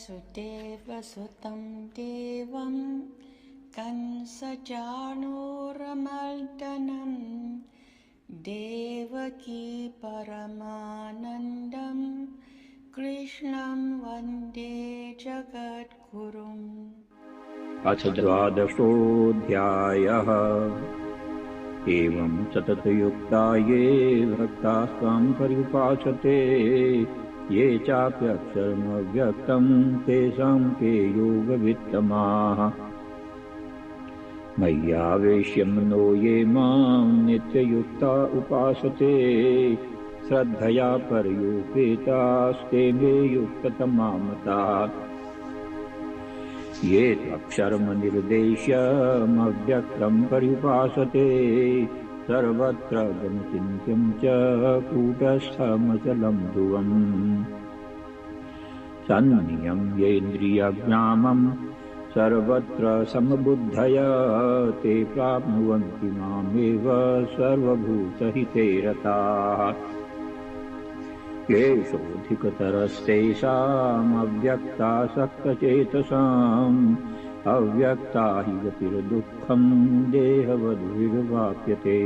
वसुदेवसुतं देवं कंसचाणूरमर्दनं देवकी परमानन्दं कृष्णं वन्दे जगद्गुरुम्। अथ द्वादशोऽध्यायः। एवं सततयुक्ता ये भक्ताः स्वां पर्युपासते ये चाप्यक्षरमव्यक्तं तेषां के योगवित्तमाः। मय्यावेश्य मनो ये मां नित्ययुक्ता उपासते श्रद्धया पर्युपेतास्ते मे युक्ततमा मताः। ये त्वक्षरमनिर्देश्यमव्यक्तं पर्युपासते सर्वत्र गमचिन्त्यं च कूटस्थमचलं ध्रुवम्। सन्नियम्येन्द्रियग्रामं सर्वत्र समबुद्धया ते प्राप्नुवन्ति मामेव सर्वभूतहिते रताः। क्लेशोऽधिकतरस्तेषामव्यक्तासक्तचेतसाम् अव्यक्ता हि गतिर्दुःखं देहवद्भिर्वाप्यते।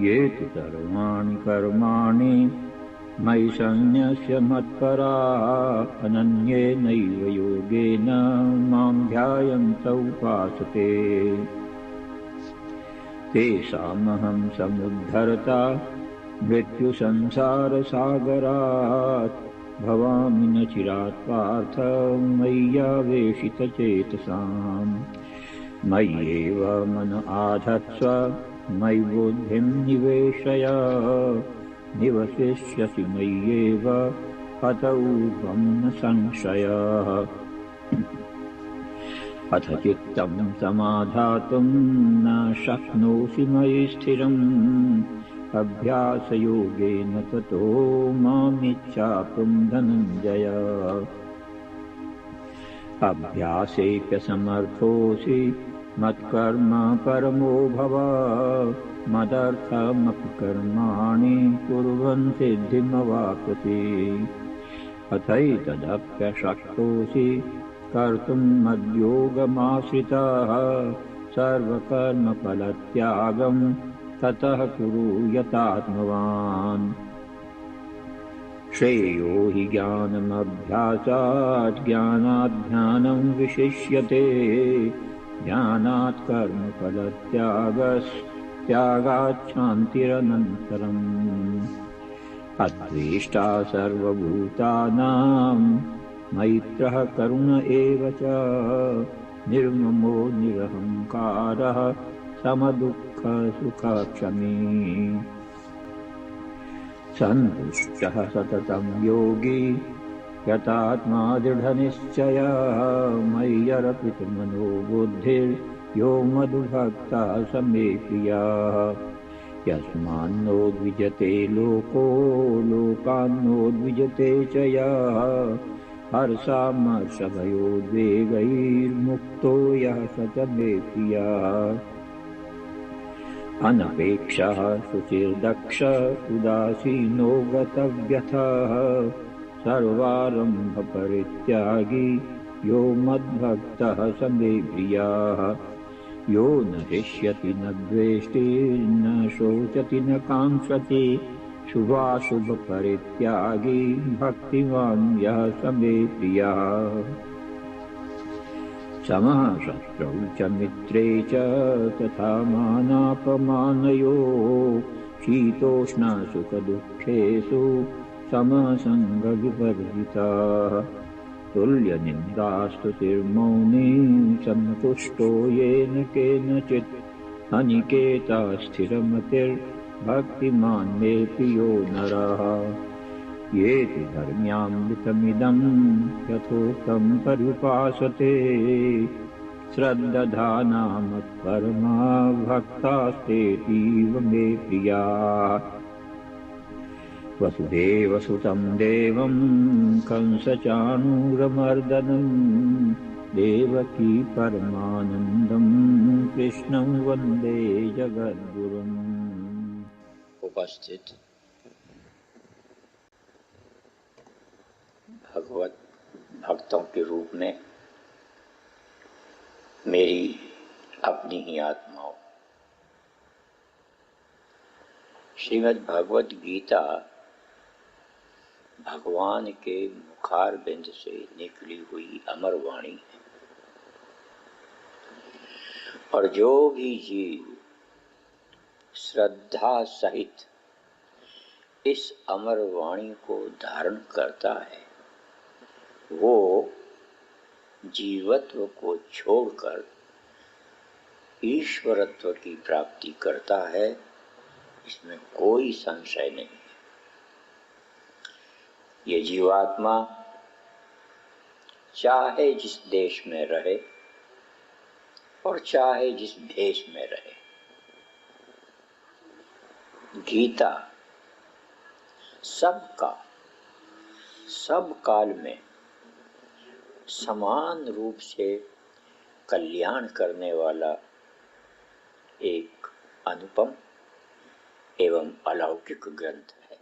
ये तु सर्वाणि कर्माणि मयि सन्न्यस्य मत्परा अनन्येनैव योगेन मां ध्यायन्त उपासते तेषामहं समुद्धरता मृत्युसंसारसागरात् भवामि न चिरात् पार्थ मय्यावेशितचेतसाम्। मय्येव मन आधत्स्व मयि बुद्धिं निवेशय निवसिष्यसि मय्येव अत ऊर्ध्वं न संशयः। अथ चित्तं समाधातुं न शक्नोषि मयि स्थिरम् अभ्यासयोगेन ततो मामिच्छाप्तुं धनञ्जय। अभ्यासेऽप्यसमर्थोऽसि मत्कर्म परमो भव मदर्थमपि कर्माणि कुर्वन् सिद्धिमवाप्स्यसि। अथैतदप्यशक्तोऽसि कर्तुं मद्योगमाश्रितः सर्वकर्मफलत्यागं ततः कुरु यतात्मवान्। श्रेयो हि ज्ञानमभ्यासात् ज्ञानात् ध्यानं विशिष्यते ज्ञानात् कर्मफलत्यागात् शान्तिरनन्तरम्। अद्वेष्टा सर्वभूतानां मैत्रः करुण एव च निर्ममो निरहङ्कारः समदुःखसुखक्षमी। सन्तुष्टः सततं योगी यतात्मा दृढनिश्चयः मय्यर्पितमनो बुद्धिर्यो मद्भक्तः स मे प्रियः। यस्मान्नो द्विजते लोको लोकान्नो च यः हर्षामर्षभयोद्वेगैर्मुक्तो यः स च मे प्रियः। अनपेक्षः शुचिर्दक्ष उदासीनो गतव्यथः सर्वारम्भपरित्यागी यो मद्भक्तः स मे प्रियः। यो न हृष्यति न द्वेष्टि न शोचति न काङ्क्षति शुभाशुभपरित्यागी भक्तिमान् यः स मे प्रियः। समः शत्रौ च मित्रे च तथा मानापमानयोः शीतोष्णसुखदुःखेषु समसङ्गविवर्जितः। तुल्यनिन्दास्तुतिर्मौनी सन्तुष्टो येन केनचित् अनिकेतः स्थिरमतिर्भक्तिमान् मे प्रियो नरः। ये तु धर्म्यामृतमिदं यथोक्तं पर्युपासते श्रद्दधाना मत्परमा भक्तास्तेतीव मे प्रियाः। वसुदेवसुतं देवं कंसचाणूरमर्दनं देवकी परमानन्दं कृष्णं वन्दे जगद्गुरुम्। उपस्थित भगवत भक्तों के रूप में मेरी अपनी ही आत्माओं। श्रीमद् भगवत गीता भगवान के मुखारबिंद से निकली हुई अमर वाणी है, और जो भी जीव श्रद्धा सहित इस अमर वाणी को धारण करता है, वो जीवत्व को छोड़कर ईश्वरत्व की प्राप्ति करता है, इसमें कोई संशय नहीं है। ये जीवात्मा चाहे जिस देश में रहे और चाहे जिस भेष में रहे, गीता सबका सब काल में समान रूप से कल्याण करने वाला एक अनुपम एवं अलौकिक ग्रंथ है।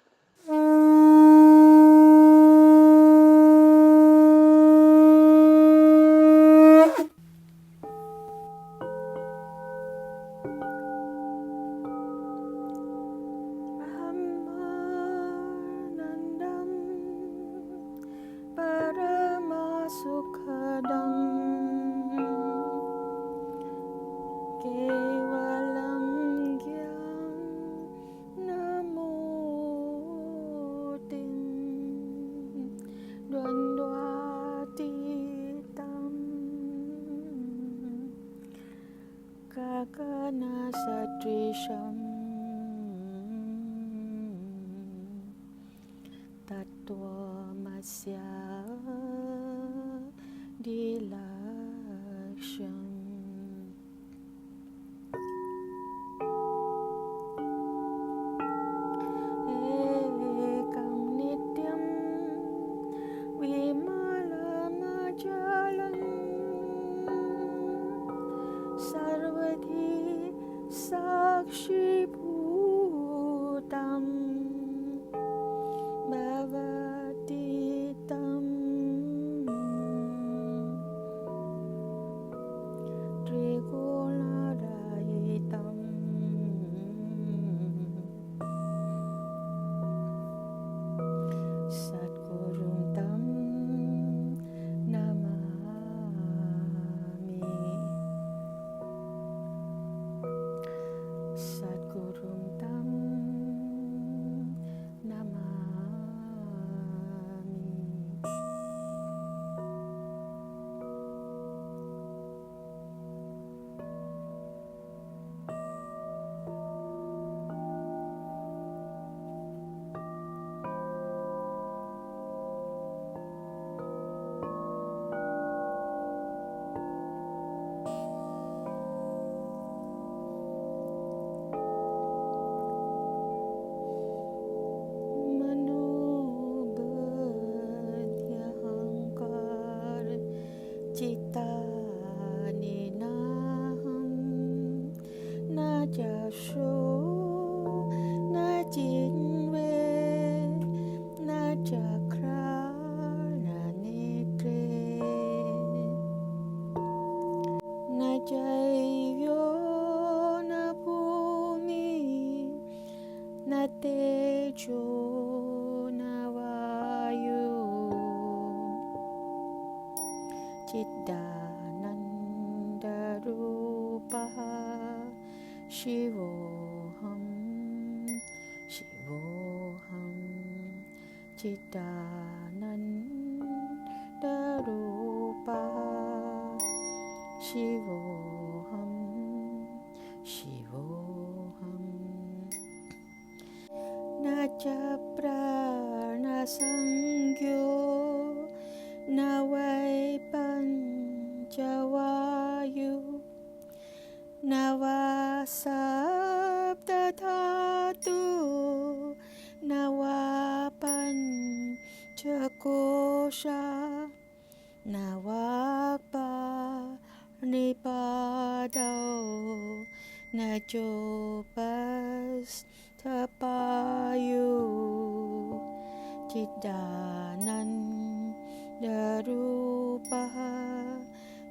Darupah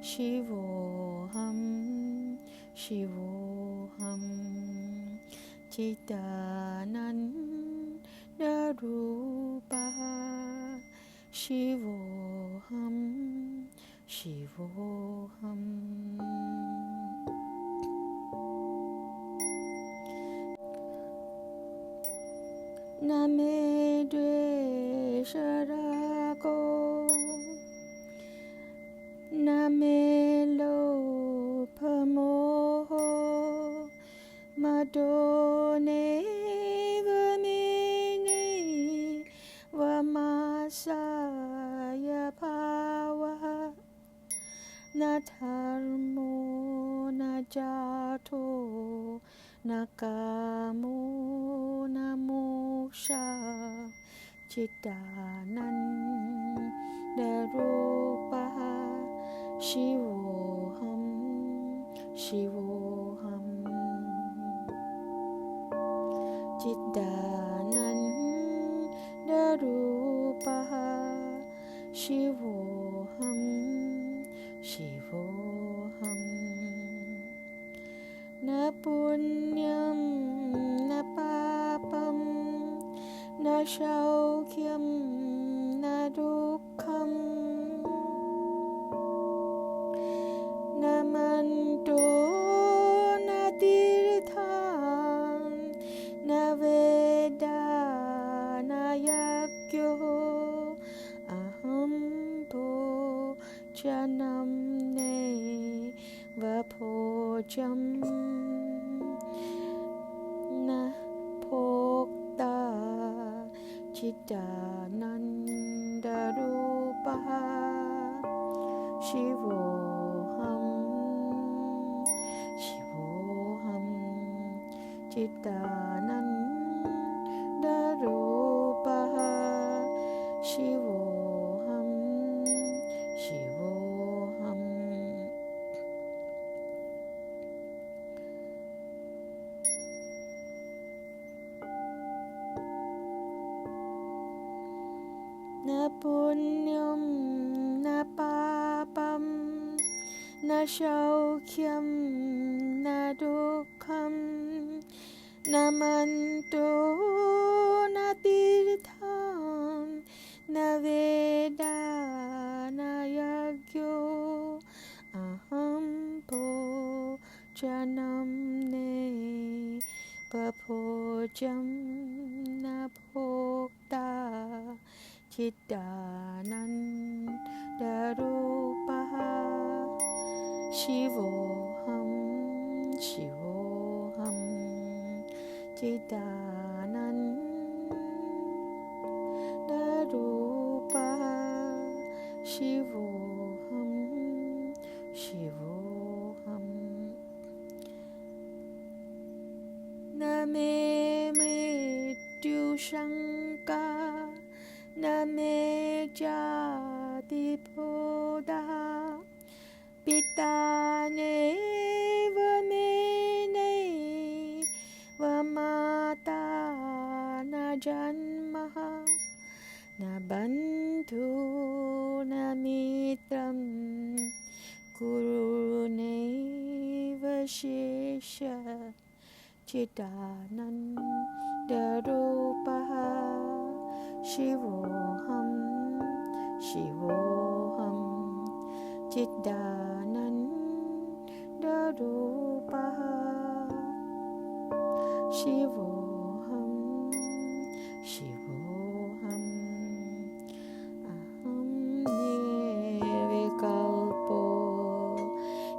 Shivoham Shivoham Chidanandarupah Shivoham Shivoham Name Dvesharago Name Lopamoho Madone Vamine Vamasaya Pawa Natharmo Najato Nakamo Namoksha Chidanandarupah Shivoham Shivoham Chidanandarupah Shivoham Shivoham Na punyam na papam na shaukyam na dukkham na manto na tirtham na veda na yakyo aham po janam ne vapojam na phokta Chidanandarupah Shivoham Shivoham Chidanandarupah Shivoham Shivoham Na punyam na papam na shaukyam na dukkham na manto na tirtham na veda na yagyo aham po janam ne papojam na phokta Chidanandarupah Shivoham Shivoham Chidanandarupah Shivoham Shivoham Name Mrityu Shanka Name Jati Prodha Pitane Vamene Vamata Na Janmaha Na Bandhu Na Mitram Kurune Vashesha Chidanandarupah Shivoham Shivoham Chidanandarupah Shivoham Shivoham Aham Nirvikalpo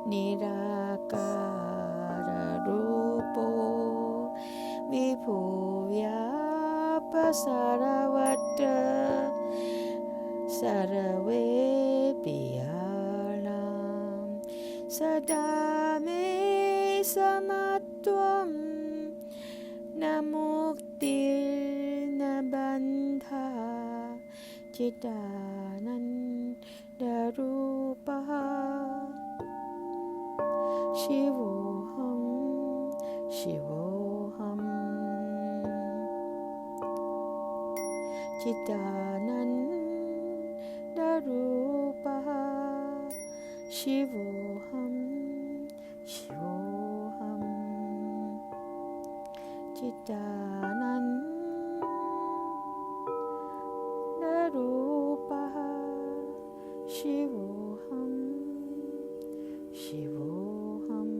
Nirakara Rupo Vibhuvya Saravatra Sarave Piyalam Sadame Samatvam Namuktir Nabandha Chidanandarupah Shivoham Shivoham Chidanandarupah Rupaha Shivoham Shivoham Chidananda Rupaha Shivoham Shivoham.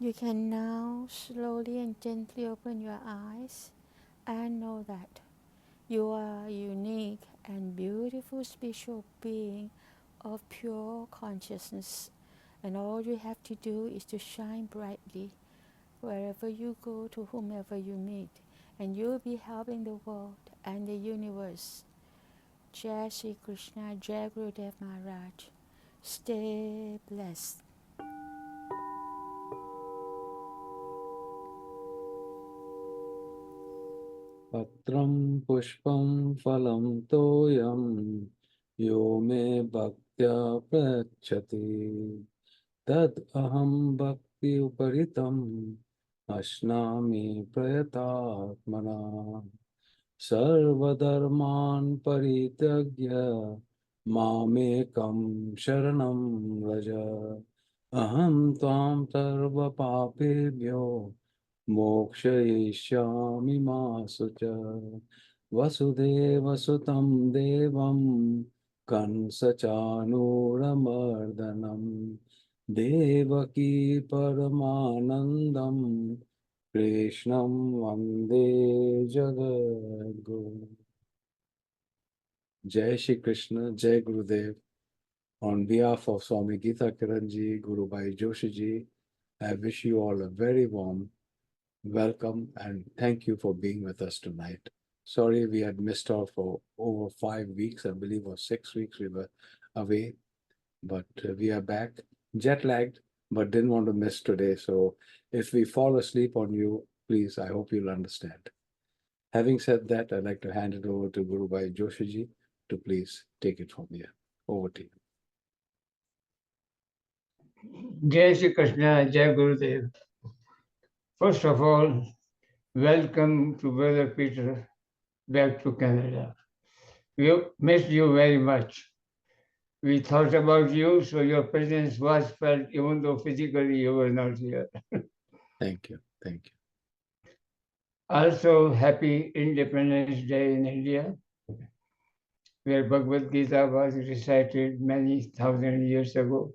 You can now slowly and gently open your eyes and know that you are a unique and beautiful spiritual being of pure consciousness, and all you have to do is to shine brightly wherever you go, to whomever you meet, and you'll be helping the world and the universe. Jai Shri Krishna, Jai Gurudev Maharaj. Stay blessed. पत्रं पुष्पं फलं तोयं यो मे भक्त्या प्रयच्छति तद् अहं भक्ति उपरितम् अश्नामि प्रयतात्मना सर्वधर्मान् परित्यज्य मामेकं शरणं व्रज अहं त्वां सर्वपापेभ्यो मोक्षयिष्यामि मा शुचः वसुदेवसुतं देवं कंसचाणूरमर्दनं देवकी परमानन्दं कृष्णं वन्दे जगद्गुरुं. Jai Shri Krishna, Jai Gurudev. On behalf of Swami Gita Kiranji, Guru Bhai Joshi ji, I wish you all a very warm welcome and thank you for being with us tonight. Sorry we had missed out for over 5 weeks, I believe, or 6 weeks we were away, but we are back, jet lagged, but didn't want to miss today. So if we fall asleep on you, please, I hope you'll understand. Having said that, I'd like to hand it over to Guru Bhai Joshi ji to please take it from here. Over to you. Jai Shri Krishna, Jai Gurudev. First of all, welcome to Brother Peter back to Canada. We missed you very much. We thought about you, so your presence was felt even though physically you were not here. Thank you. Thank you. Also, happy Independence Day in India, where Bhagavad Gita was recited many thousand years ago.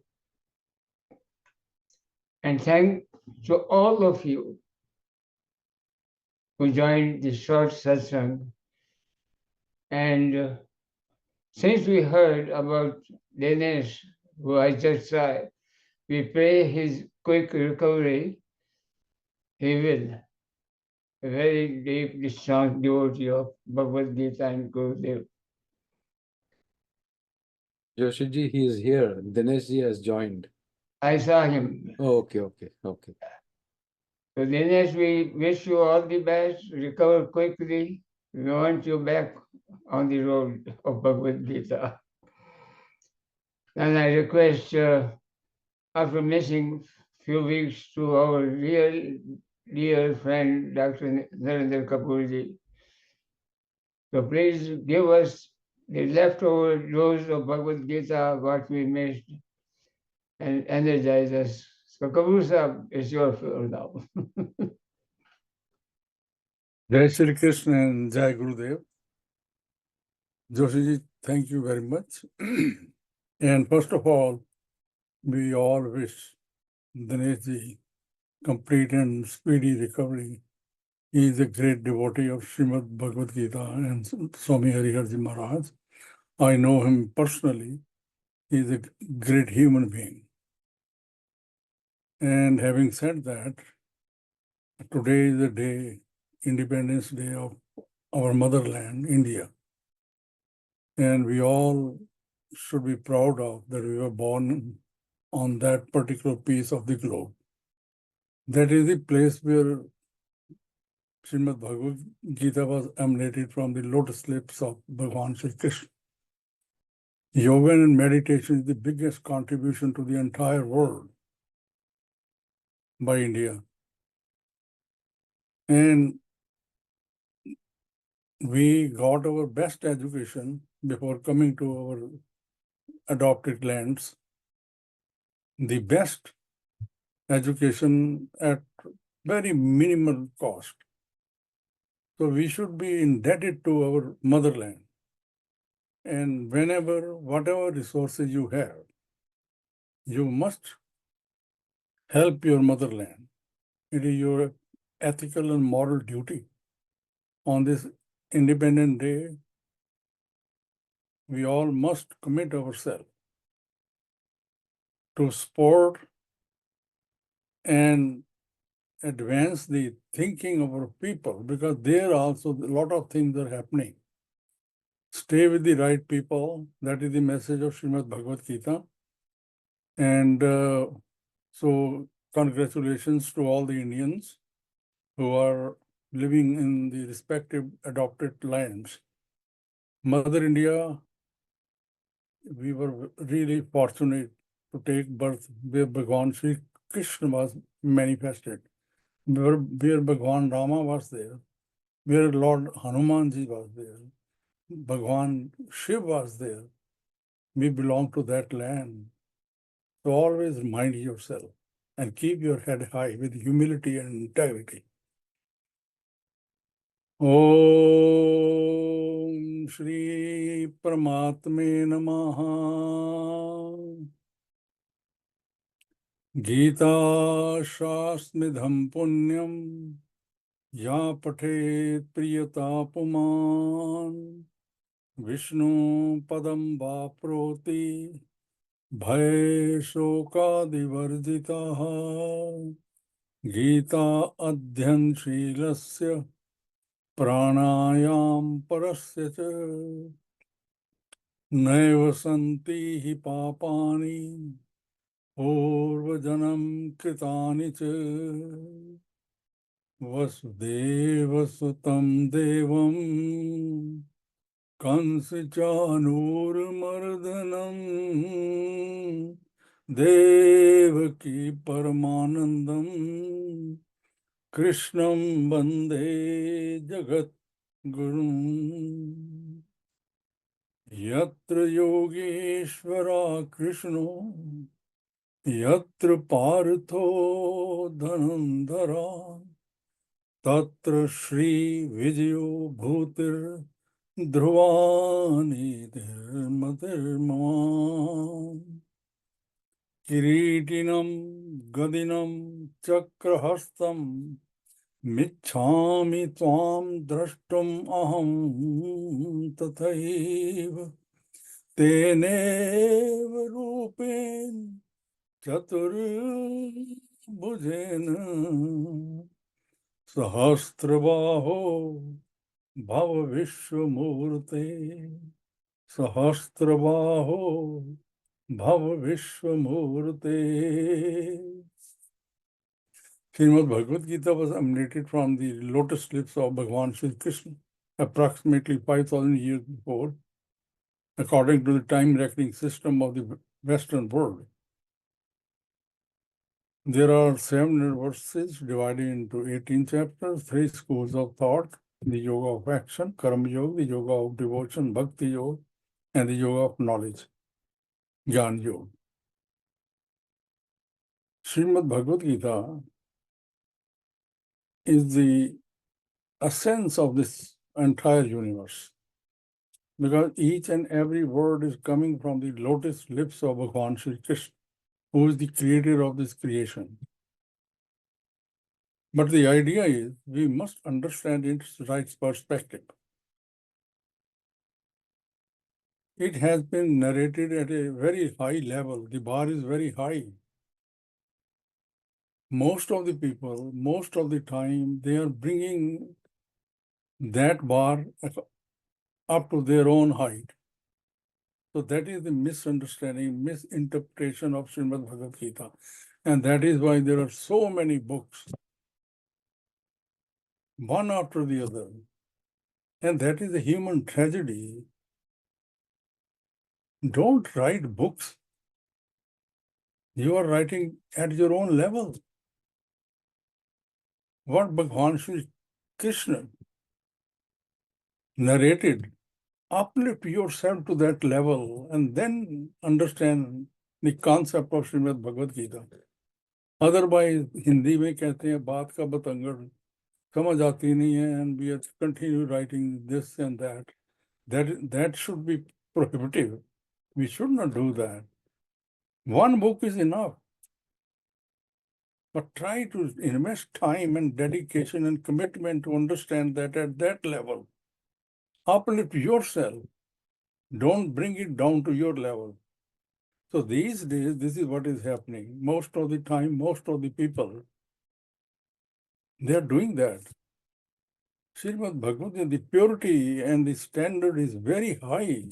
And thank to all of you who joined the short satsang. And since we heard about Dinesh, who I just saw, we pray his quick recovery. He will. A very deep, strong devotee of Bhagavad Gita and Gurudev. Joshi ji, he is here. Dinesh ji has joined. I saw him. Oh, okay. So Dinesh, we wish you all the best. Recover quickly. We want you back on the road of Bhagavad Gita. And I request, after missing few weeks, to our real dear friend, Dr. Narendra Kapoorji, so please give us the leftover dose of Bhagavad Gita, what we missed, and energize us So Kabir Sahib is your field now. Jai Shri Krishna and Jai Gurudev. Joshiji, thank you very much. And first of all, we all wish Dineshji complete and speedy recovery. He is a great devotee of Srimad Bhagavad Gita and Swami Hariharji Maharaj. I know him personally. He is a great human being. And having said that, today is the day, Independence Day of our motherland, India. And we all should be proud of that we were born on that particular piece of the globe. That is the place where Srimad Bhagavad Gita was emanated from the lotus lips of Bhagavan Shri Krishna. Yoga and meditation is the biggest contribution to the entire world by India. And we got our best education before coming to our adopted lands. The best education at very minimal cost. So we should be indebted to our motherland. And whenever, whatever resources you have, you must help your motherland. It is your ethical and moral duty. On this Independent Day, we all must commit ourselves to support and advance the thinking of our people, because there also a lot of things are happening. Stay with the right people. That is the message of Srimad Bhagavad Gita. And so congratulations to all the Indians who are living in the respective adopted lands. Mother India, we were really fortunate to take birth where Bhagavan Sri Krishna was manifested, where Bhagavan Rama was there, where Lord Hanumanji was there, Bhagavan Shiv was there. We belong to that land. So always remind yourself and keep your head high with humility and integrity. Om Shri Paramatme Namaha. Gita Shasmidham Punyam Ya Pathet Priyatapuman Vishnu Padam Vaproti Bhai Shokadivarjitaha Gita Adhyan Shilasya Pranayam Parasya Cha Naiva Santi Hi Papani Purvajanam Kritani Cha Vasudeva Sutam Devam Kansi Chanur Mardanam Devaki Paramanandam Krishnam Bande Jagat Guru Yatra Yogeshwara Krishna Yatra Partho Dhanandhara Tatra Shri Vijayo Bhutir Dhruvani Dharmadirma Kiritinam Gadinam Chakrahastam Michhami Tvam Drashtum Aham Tathaiva Teneva Rupen Chatur Bhujena Sahasrabaho Bhava Vishwamurte Sahasrabaho Bhava Vishwamurte. Srimad Bhagavad Gita was emanated from the lotus lips of Bhagavan Shri Krishna approximately 5,000 years before, according to the time reckoning system of the Western world. There are 700 verses divided into 18 chapters, 3 schools of thought: the yoga of action, karma yoga, the yoga of devotion, bhakti yoga, and the yoga of knowledge, jnana yoga. Srimad Bhagavad Gita is the essence of this entire universe. Because each and every word is coming from the lotus lips of Bhagavan Shri Krishna, who is the creator of this creation. But the idea is we must understand its right perspective. It has been narrated at a very high level. The bar is very high. Most of the people, most of the time, they are bringing that bar up to their own height. So that is the misunderstanding, misinterpretation of Srimad Bhagavad Gita. And that is why there are so many books, one after the other. And that is a human tragedy. Don't write books. You are writing at your own level. What Bhagavan Shri Krishna narrated, uplift yourself to that level and then understand the concept of Srimad Bhagavad Gita. Otherwise, Hindi में कहते हैं बात का बतंगड़ समझ आती नहीं है, and we continue writing this and that. That should be prohibitive. We should not do that. One book is enough. But try to invest time and dedication and commitment to understand that at that level. Uplift yourself. Don't bring it down to your level. So these days, this is what is happening. Most of the time, most of the people, they are doing that. Srimad Bhagavad Gita, the purity and the standard is very high.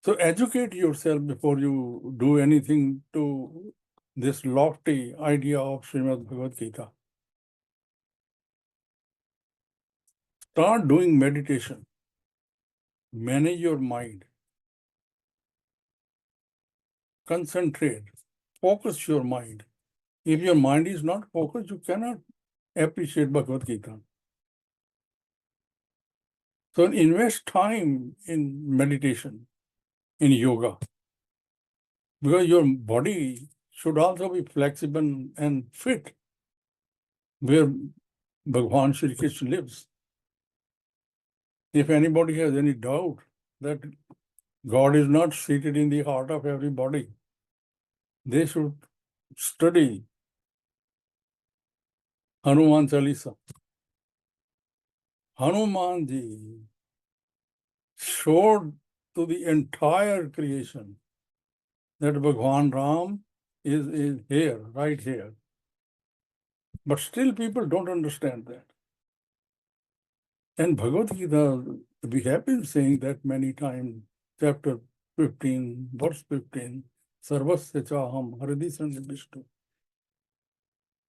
So educate yourself before you do anything to this lofty idea of Srimad Bhagavad Gita. Start doing meditation. Manage your mind. Concentrate. Focus your mind. If your mind is not focused, you cannot appreciate Bhagavad Gita. So invest time in meditation, in yoga, because your body should also be flexible and fit where Bhagavan Shri Krishna lives. If anybody has any doubt that God is not seated in the heart of everybody, they should study Hanuman Chalisa. Hanuman ji showed to the entire creation that Bhagwan Ram is here, right here. But still people don't understand that. And Bhagavad Gita, we have been saying that many times, chapter 15, verse 15, Sarvasya Chaham Hridhi Sannivishtu.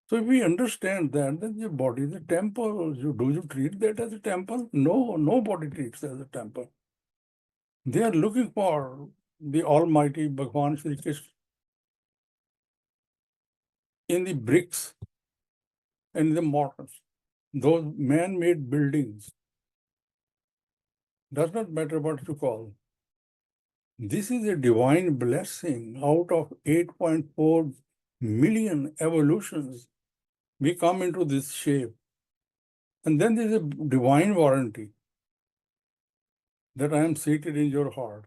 So if we understand that, then your body is a temple. Do you treat that as a temple? No, nobody treats it as a temple. They are looking for the Almighty Bhagavan Shri Krishna in the bricks and the mortars, those man-made buildings. Does not matter what you call. This is a divine blessing. Out of 8.4 million evolutions, we come into this shape. And then there is a divine warranty that I am seated in your heart.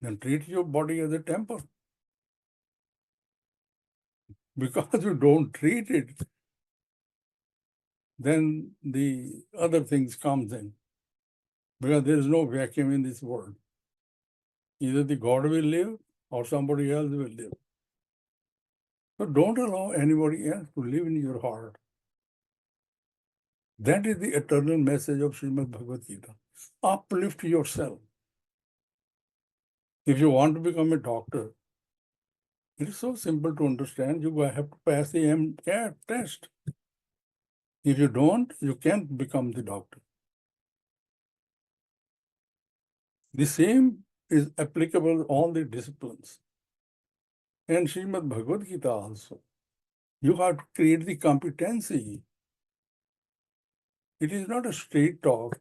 Then treat your body as a temple. Because you don't treat it, then the other things comes in. Because there is no vacuum in this world. Either the God will live or somebody else will live. So don't allow anybody else to live in your heart. That is the eternal message of Srimad Bhagavad Gita. Uplift yourself. If you want to become a doctor, it is so simple to understand. You have to pass the MCAT test. If you don't, you can't become the doctor. The same is applicable to all the disciplines. And Srimad Bhagavad Gita also. You have to create the competency. It is not a straight talk,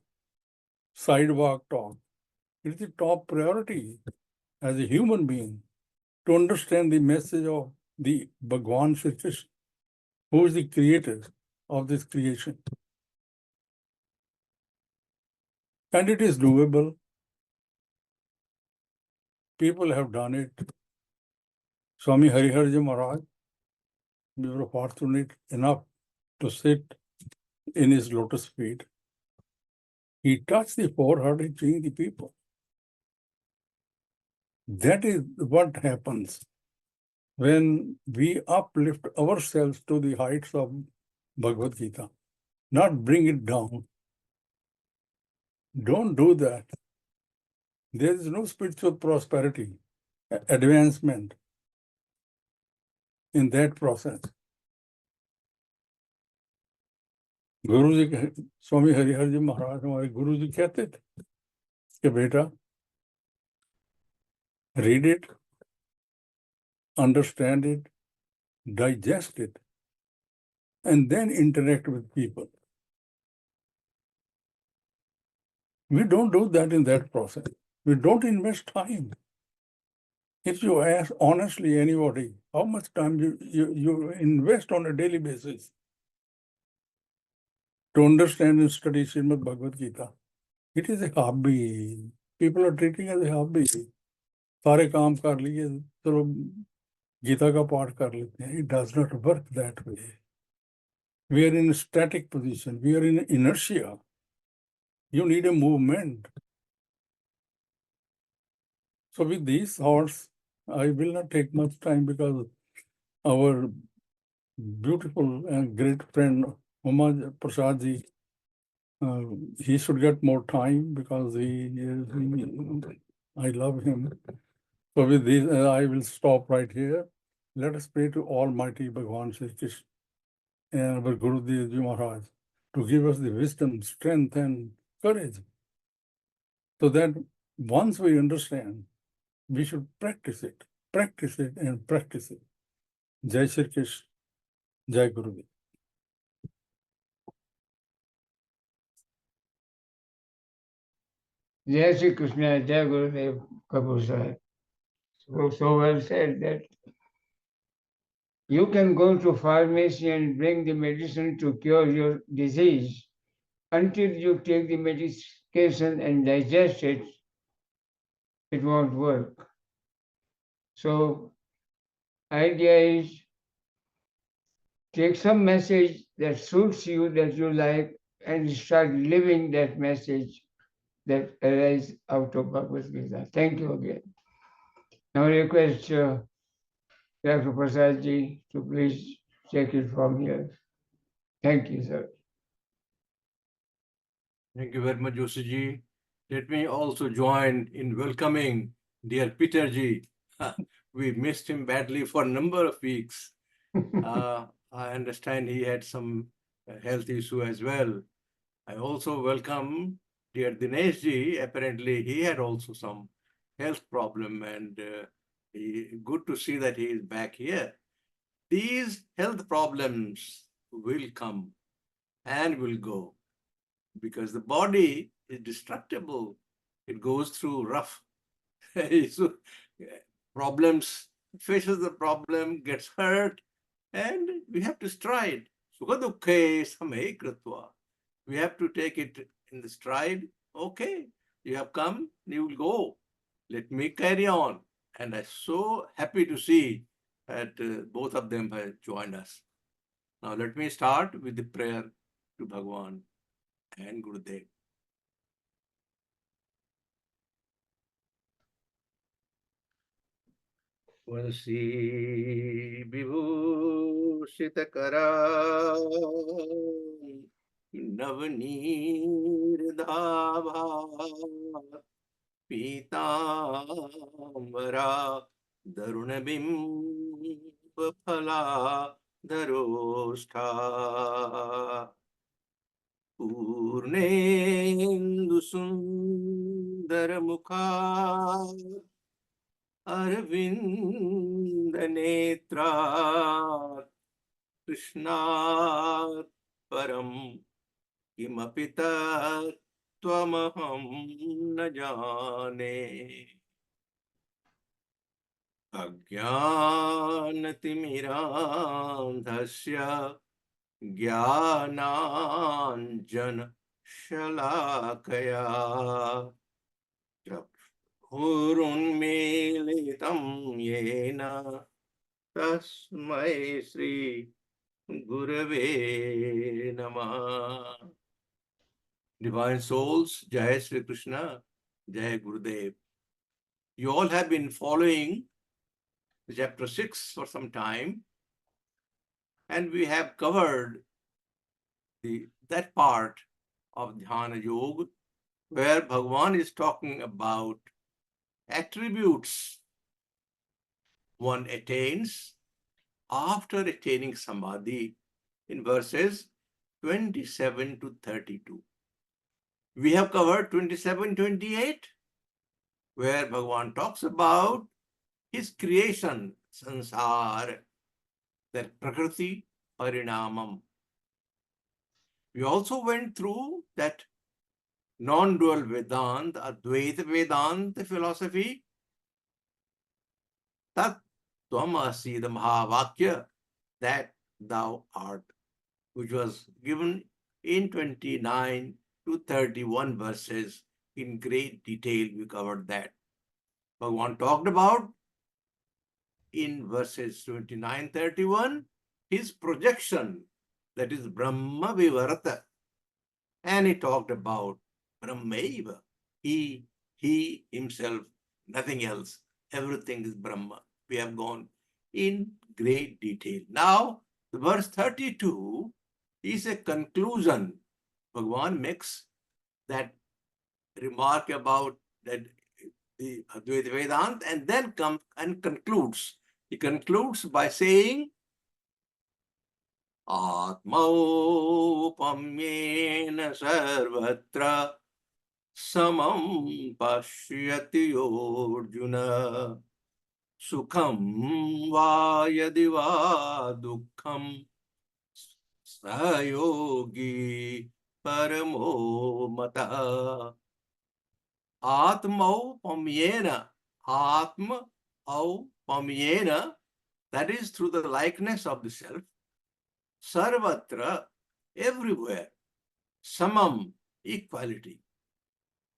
sidewalk talk. It is the top priority as a human being. to understand the message of the Bhagwan Shri Krishna, who is the creator of this creation. And it is doable. People have done it. Swami Hariharji Maharaj, we were fortunate enough to sit in his lotus feet. He touched the forehead of the people. That is what happens when we uplift ourselves to the heights of Bhagavad Gita, not bring it down. Don't do that. There is no spiritual prosperity, advancement in that process. गुरु जी स्वामी हरिहर जी महाराज हमारे गुरु जी कहते थे कि बेटा read it, understand it, digest it, and then interact with people. We don't do that in that process. We don't invest time. If you ask honestly anybody, how much time you invest on a daily basis to understand and study Srimad Bhagavad Gita, it is a hobby. People are treating it as a hobby. सारे काम कर लिए चलो गीता का पाठ कर लेते हैं. It does not work that way. We are in a static position. We are in inertia. You need a movement. So with these thoughts, I will not take much time because our beautiful and great friend Uma Prasad ji, he should get more time because I love him. So with this, I will stop right here. Let us pray to Almighty Bhagwan Shri Krishna and our Guru Dev Ji Maharaj to give us the wisdom, strength, and courage, so that once we understand, we should practice it, and practice it. Jai Shri Krishna, Jai Gurudev. Jai Shri Krishna, Jai Gurudev Kapoor Sahib. So well said that you can go to pharmacy and bring the medicine to cure your disease. Until you take the medication and digest it, it won't work. So idea is take some message that suits you, that you like, and start living that message that arises out of Bhagavad Gita. Thank you again. Now I request Dr. Prasad ji to please take it from here. Thank you, sir. Thank you very much, Joshi ji. Let me also join in welcoming dear Peter ji. We missed him badly for a number of weeks. I understand he had some health issue as well. I also welcome dear Dinesh ji. Apparently, he had also some health problem, and good to see that he is back here. These health problems will come and will go, because the body is destructible. It goes through rough so, problems, faces the problem, gets hurt, and we have to stride. Sukha-dukhe samhe kritva. We have to take it in the stride. Okay, you have come, you will go. Let me carry on. And I'm so happy to see that both of them have joined us. Now let me start with the prayer to Bhagwan and Gurudev. Vansi Vibhushita Kara Navneer Dhava Pitambara Darunabim Phala Dharoshtha Purnendu Sundaramukha Arvind Netra Krishna Param Kimapita Tvamaham Najane. अज्ञानतिमिरान्धस्य ज्ञानाञ्जनशलाकया चक्षुरुन्मीलितं येन तस्मै Shri Gurave Namah. Divine souls, Jai Sri Krishna, Jai Gurudev. You all have been following chapter 6 for some time, and we have covered that part of Dhyana Yoga where Bhagavan is talking about attributes one attains after attaining Samadhi in verses 27 to 32. We have covered 27, 28, where Bhagavan talks about his creation, sansar, that prakriti, parinamam. We also went through that non-dual Vedanta, Advaita Vedanta philosophy, Tat Tvamasi, the Mahavakya, that thou art, which was given in 29 to 31 verses. In great detail, we covered that. Bhagavan talked about in verses 29-31 his projection, that is Brahma Vivarata. And he talked about Brahmaiva. He himself, nothing else. Everything is Brahma. We have gone in great detail. Now, the verse 32 is a conclusion. Bhagavan makes that remark about that the Advaita Vedanta and then comes and concludes. He concludes by saying, Atmaupamyena sarvatra samam pashyati Arjuna sukham va yadi va dukkham sayogi paramo mata. Atmaupamyena, Atmaupamyena, that is through the likeness of the self. Sarvatra, everywhere. Samam, equality.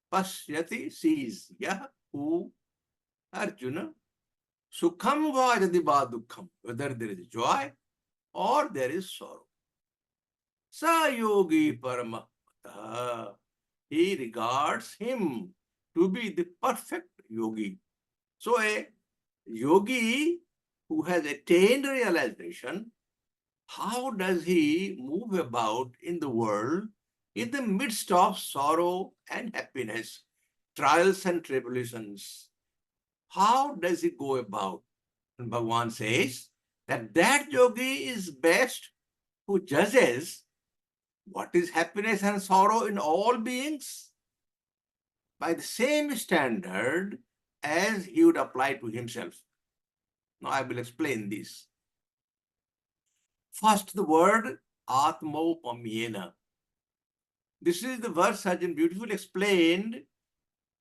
Pashyati, sees. Yah, who? Arjuna. Sukham va yadi va dukkham. Whether there is joy or there is sorrow. Sa yogi paramata. He regards him to be the perfect yogi. So a yogi who has attained realization, how does he move about in the world in the midst of sorrow and happiness, trials and tribulations? How does he go about? And Bhagavan says that yogi is best who judges what is happiness and sorrow in all beings by the same standard as he would apply to himself. Now I will explain this. First, the word Atmaupamyena. This is the verse has been beautifully explained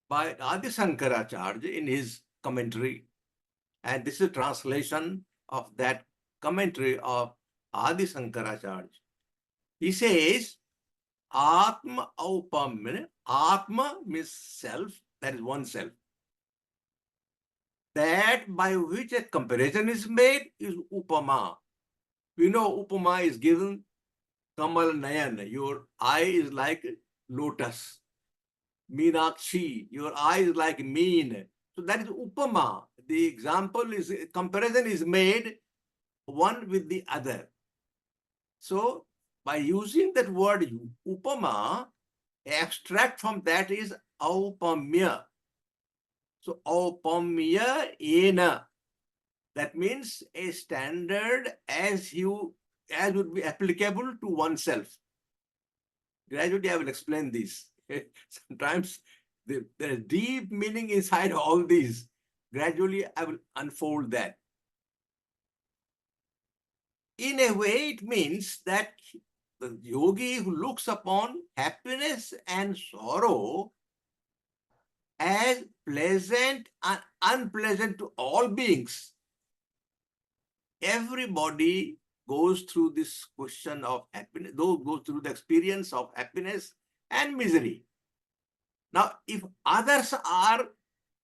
by Adi Shankaracharya in his commentary. And this is a translation of that commentary of Adi Shankaracharya. He says, Atma Aupamyena. Atma means self, that is oneself. That by which a comparison is made is Upama. We know Upama is given Kamal Nayan, your eye is like lotus. Meenakshi, your eye is like mean. So that is Upama. The example is, comparison is made one with the other. So by using that word Upama, extract from that is Aupamya. So Aupamya ena. That means a standard as would be applicable to oneself. Gradually, I will explain this. Sometimes there is deep meaning inside all these. Gradually, I will unfold that. In a way, it means that the yogi who looks upon happiness and sorrow as pleasant and unpleasant to all beings. Everybody goes through this question of happiness, those go through the experience of happiness and misery. Now, if others are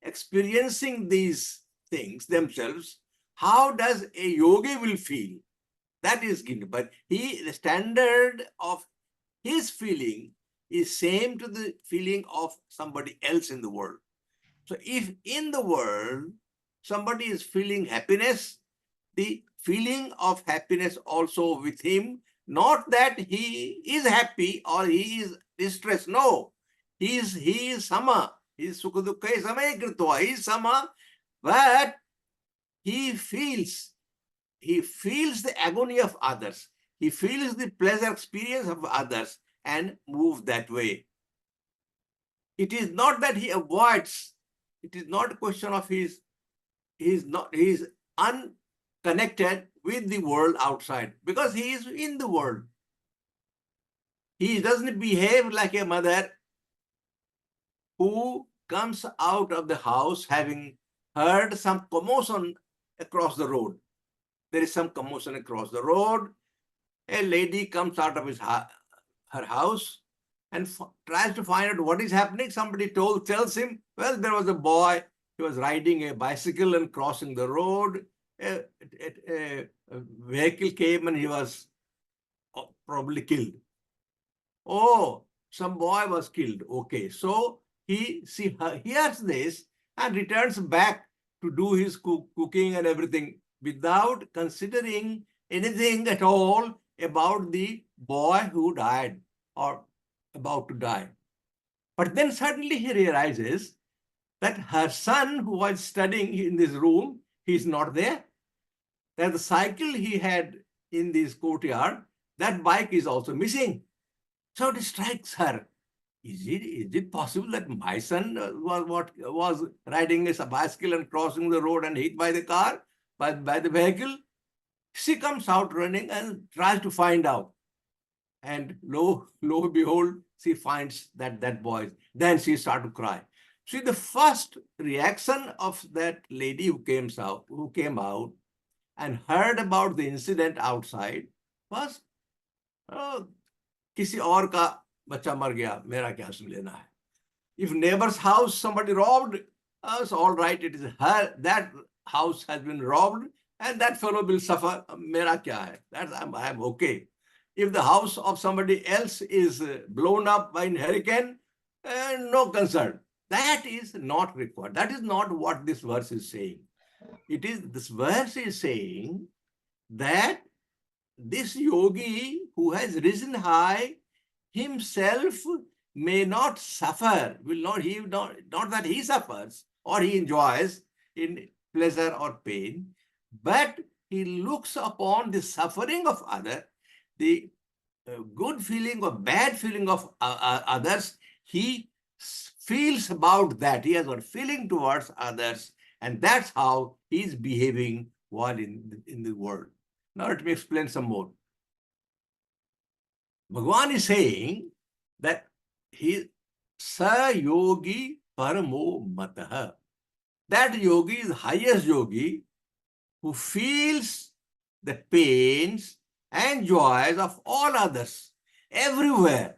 experiencing these things themselves, how does a yogi will feel? That is given. But the standard of his feeling is same to the feeling of somebody else in the world. So if in the world somebody is feeling happiness, the feeling of happiness also with him, not that he is happy or he is distressed. No, he is sama. He is sukha-dukkha samaya kritva. He is sama, but he feels the agony of others. He feels the pleasure experience of others and moves that way. It is not that he avoids. It is not a question of he is unconnected with the world outside because he is in the world. He doesn't behave like a mother who comes out of the house having heard some commotion across the road. There is some commotion across the road. A lady comes out of her house and tries to find out what is happening. Somebody tells him, well, there was a boy, he was riding a bicycle and crossing the road. A vehicle came and he was probably killed. Oh, some boy was killed. Okay, so he hears this and returns back to do his cooking and everything without considering anything at all about the boy who died or about to die. But then suddenly he realizes that her son who was studying in this room, he's not there. That the cycle he had in this courtyard, that bike is also missing. So it strikes her. Is it possible that my son was riding a bicycle and crossing the road and hit by the car, by the vehicle? She comes out running and tries to find out. And lo and behold, she finds that boy. Then she starts to cry. See, the first reaction of that lady who came out and heard about the incident outside was, oh, किसी और का बच्चा मर गया, मेरा क्या सुन लेना है. If neighbor's house somebody robbed us, all right, it is her, that house has been robbed and that fellow will suffer. मेरा क्या है? That I'm okay. If the house of somebody else is blown up by a hurricane, no concern. That is not required. That is not what this verse is saying. This verse is saying that this yogi who has risen high himself may not suffer, not that he suffers or he enjoys in pleasure or pain, but he looks upon the suffering of others, the good feeling or bad feeling of others, he feels about that. He has got feeling towards others, and that's how he's behaving while in the world. Now let me explain some more. Bhagavan is saying that he sa yogi paramo matah. That yogi is the highest yogi who feels the pains and joys of all others everywhere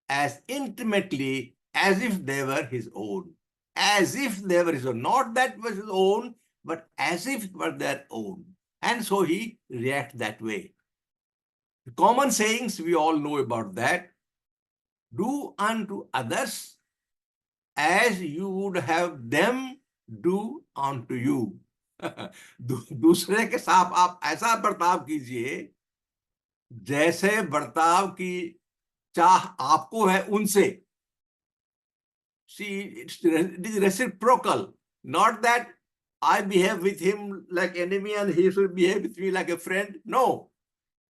as intimately as if they were his own. As if they were his own. Not that was his own, but as if it were their own. And so he reacts that way. The common sayings, we all know about that. Do unto others as you would have them do unto you. दूसरे के साथ आप ऐसा बर्ताव कीजिए जैसे बर्ताव की चाह आपको है उनसे. See, it is reciprocal. Not that I behave with him like enemy and he should behave with me like a friend. No.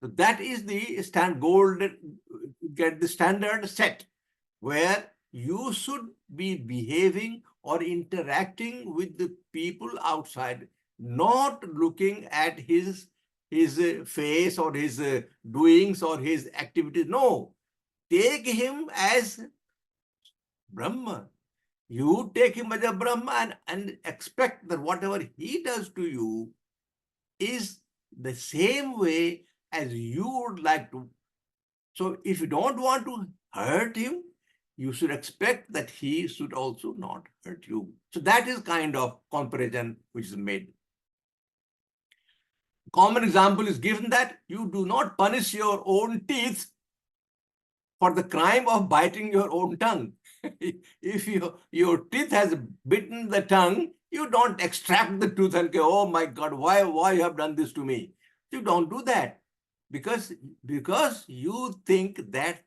So that is the get the standard set where you should be behaving or interacting with the people outside, not looking at his face or his doings or his activities. No, take him as Brahman. You take him as a Brahma and expect that whatever he does to you is the same way as you would like to. So if you don't want to hurt him, you should expect that he should also not hurt you. So that is kind of comparison which is made. Common example is given that you do not punish your own teeth for the crime of biting your own tongue. If your teeth has bitten the tongue, you don't extract the tooth and go, oh my God, why you have done this to me? You don't do that because you think that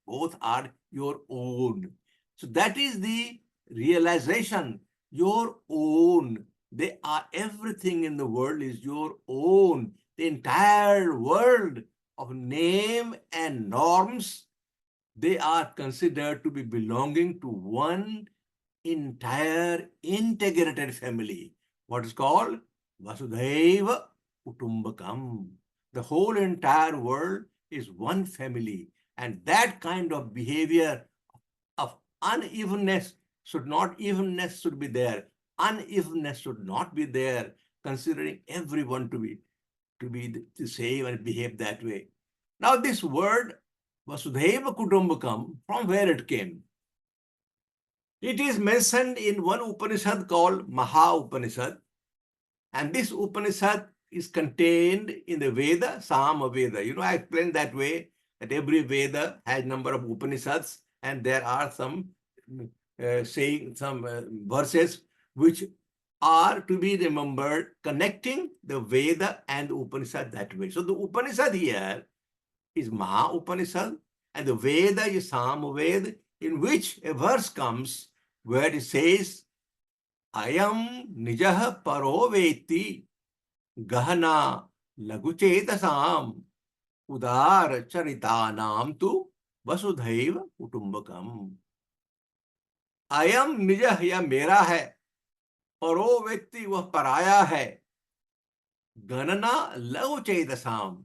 both are your own. So that is the realization, your own. They are, everything in the world is your own. The entire world of name and norms, they are considered to be belonging to one entire integrated family. What is called Vasudhaiva Kutumbakam. The whole entire world is one family, and that kind of behavior of unevenness should be there. Unevenness should not be there, considering everyone to be the same and behave that way. Now, this word Vasudhaiva Kutumbakam, from where it came? It is mentioned in one Upanishad called Maha Upanishad, and this Upanishad is contained in the Veda, Sama Veda. You know, I explained that way, that every Veda has number of Upanishads, and there are some verses which are to be remembered, connecting the Veda and the Upanishad that way. So the Upanishad here is Maha Upanishad, and the Veda is Sama Veda, in which a verse comes where it says, Ayam Nijah Paro Veti Gahana Laguchetasam Udar Charitanam Tu Vasudhaiva Kutumbakam. Ayam Nijah, या मेरा है, परो व्यक्ति वह पराया है, गणना लघु चेतसाम,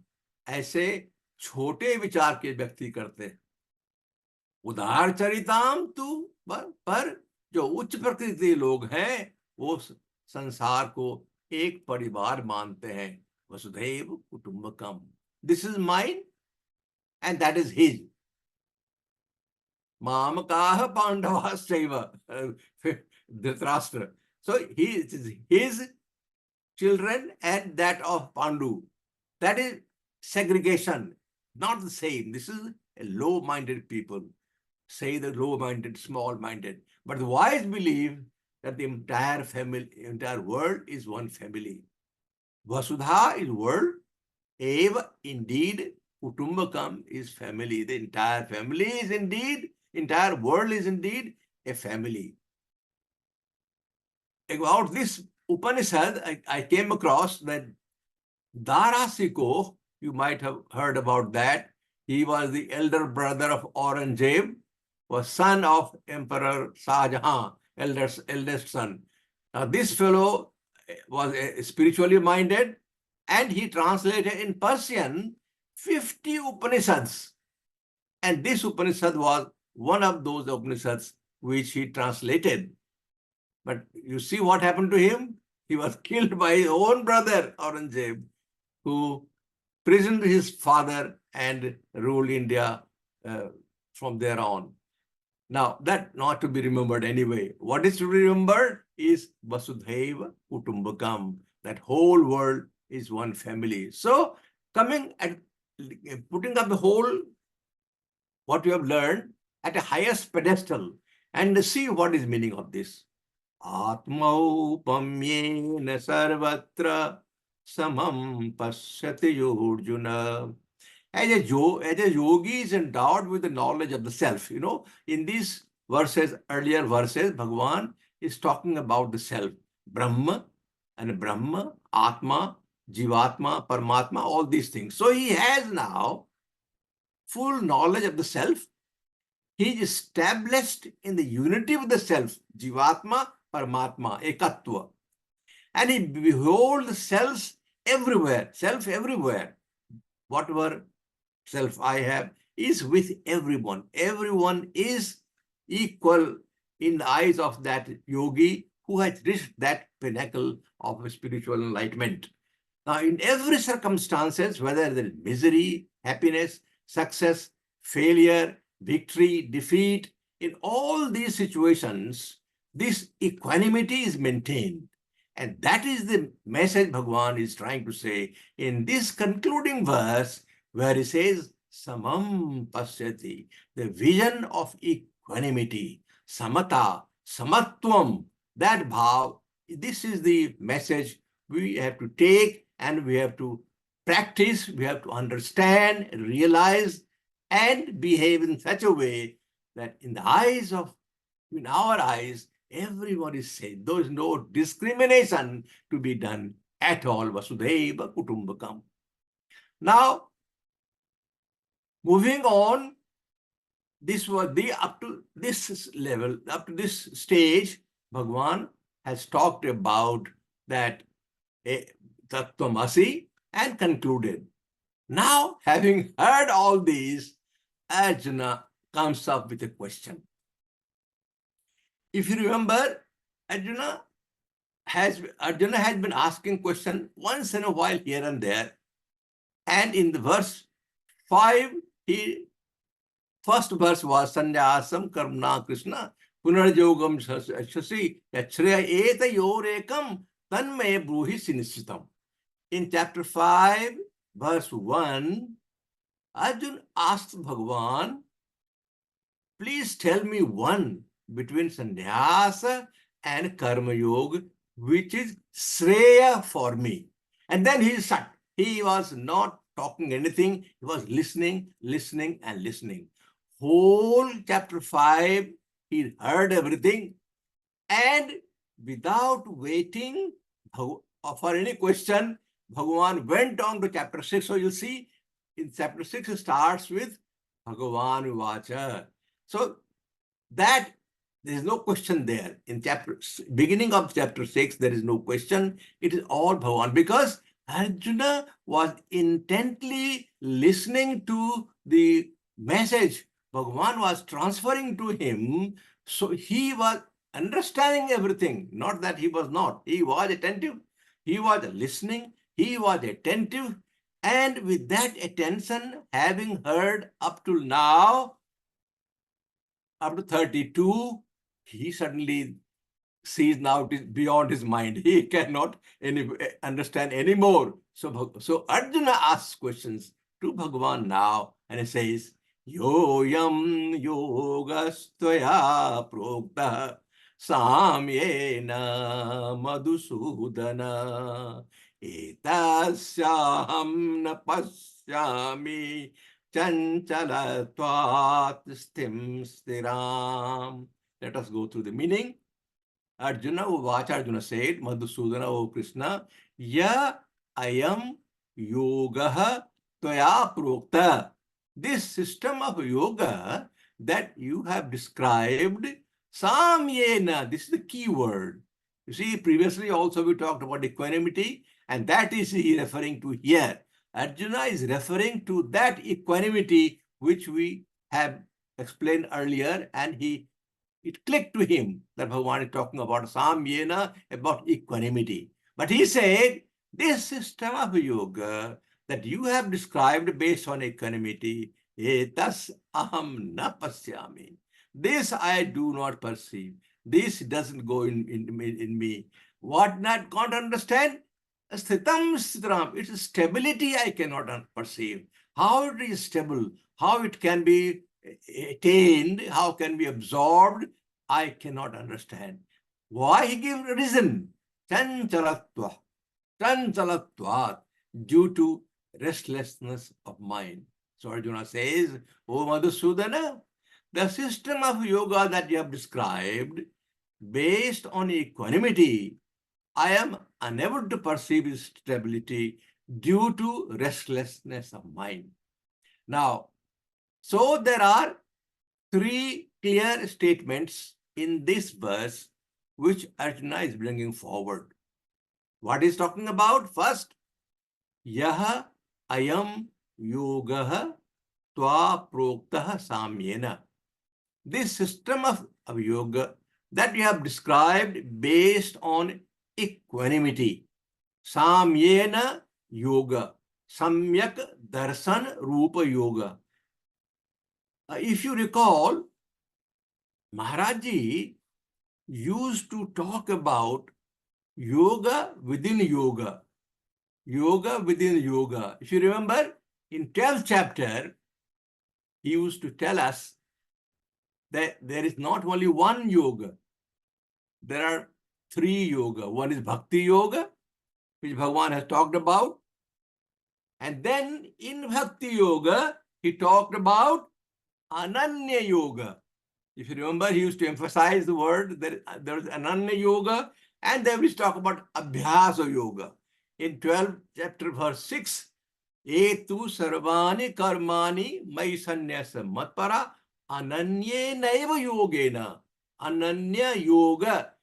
ऐसे छोटे विचार के व्यक्ति करते हैं. उदार चरिताम तू, पर जो उच्च प्रकृति लोग हैं वो संसार को एक परिवार मानते हैं. वसुधैव कुटुंबकम. This is mine and that is his. Mamakaha Pandavasaiva, Dhritarashtra. So it is his children and that of Pandu. That is segregation, not the same. This is a low-minded people. Say the low-minded, small-minded. But the wise believe that the entire family, entire world is one family. Vasudha is world. Eva, indeed, Kutumbakam is family. The entire family is indeed, entire world is indeed a family. About this Upanishad, I came across that Darasiko, you might have heard about that. He was the elder brother of Aurangzeb, was son of Emperor Shah Jahan, eldest son. Now this fellow was spiritually minded, and he translated in Persian 50 Upanishads. And this Upanishad was one of those Upanishads which he translated. But you see what happened to him? He was killed by his own brother, Aurangzeb, who imprisoned his father and ruled India from there on. Now, that not to be remembered anyway. What is to be remembered is Vasudhaiva Kutumbakam. That whole world is one family. So, coming and putting up the whole, what you have learned, at a highest pedestal, and see what is meaning of this. Atmaupamyena sarvatra samam pashyati Arjuna. As a yogi is endowed with the knowledge of the self. You know, in these verses, earlier verses, Bhagavan is talking about the self. Brahma and Brahma, Atma, Jivatma, Paramatma, all these things. So he has now full knowledge of the self. He is established in the unity with the self, Jivatma, Paramatma, Ekatva. And he beholds self everywhere. Whatever self I have is with everyone. Everyone is equal in the eyes of that yogi who has reached that pinnacle of spiritual enlightenment. Now, in every circumstances, whether there is misery, happiness, success, failure, victory, defeat, in all these situations, this equanimity is maintained. And that is the message Bhagavan is trying to say in this concluding verse, where he says, Samam Pasyati, the vision of equanimity, Samata, Samatvam, that bhav, this is the message we have to take and we have to practice, we have to understand, realize, and behave in such a way that in our eyes, everyone is same. There is no discrimination to be done at all. Vasudhaiva Kutumbakam. Now, moving on, this was up to this level, up to this stage, Bhagavan has talked about that Tattvamasi and concluded. Now, having heard all these, Arjuna comes up with a question. If you remember, Arjuna has been asking question once in a while here and there. And in the verse 5, first verse was Sanyasam Karmna Krishna Punarjogam Shasi Yachreya Eta Yorekam Tanmaya Bruhi Sinishitam. In chapter 5, verse 1, Arjuna asked Bhagavan, please tell me one between sannyasa and karma yoga, which is Shreya for me. And then he sat. He was not talking anything. He was listening, and listening. Whole chapter 5, he heard everything. And without waiting for any question, Bhagavan went on to chapter 6. So you'll see in chapter 6, it starts with Bhagavan Uvacha. So that there is no question there. In beginning of chapter 6, there is no question. It is all Bhagavan, because Arjuna was intently listening to the message Bhagavan was transferring to him. So he was understanding everything. Not that he was not. He was attentive. He was listening. He was attentive. And with that attention, having heard up till now, up to 32, he suddenly sees now it is beyond his mind. He cannot understand anymore. So Arjuna asks questions to Bhagavan now, and he says, Yoyam yogastvaya prokta samyena madhusudana etasyaham na pasyami chanchalatvat sthim stiram. Let us go through the meaning. Arjuna said, Madhusudana, O Krishna, ya ayam yogaha tvaya prokta. This system of yoga that you have described, samyena, this is the key word. You see, previously also we talked about equanimity, and that is he referring to here. Arjuna is referring to that equanimity which we have explained earlier, and it clicked to him that Bhagavan is talking about samyena, about equanimity. But he said, this system of yoga that you have described based on equanimity, etas aham na pasyami. This I do not perceive. This doesn't go in me. What not can't understand? Sthitam sthiram. Its stability I cannot perceive. How it is stable, how it can be attained, how can be absorbed, I cannot understand. Why he gave a reason? Chanchalatva. Chanchalatvat. Due to restlessness of mind. So Arjuna says, O Madhusudana, the system of yoga that you have described, based on equanimity, I am unable to perceive its stability due to restlessness of mind. Now, so there are 3 clear statements in this verse which Arjuna is bringing forward. What is talking about? First, yaha ayam yogaha tva proktaha samyena. This system of yoga that you have described based on equanimity. Samyena yoga, samyak darshan rupa yoga. If you recall, Maharaji used to talk about yoga within yoga. Yoga within yoga. If you remember, in 12th chapter, he used to tell us that there is not only one yoga, there are three yoga. One is Bhakti Yoga, which Bhagavan has talked about. And then in Bhakti Yoga, he talked about Ananya Yoga. If you remember, he used to emphasize the word that there is Ananya Yoga, and then we talk about Abhyasa Yoga. In 12th chapter, verse 6, Etu sarvani karmani mai sannyasa matpara ananye naiva yogena. Ananya Yoga.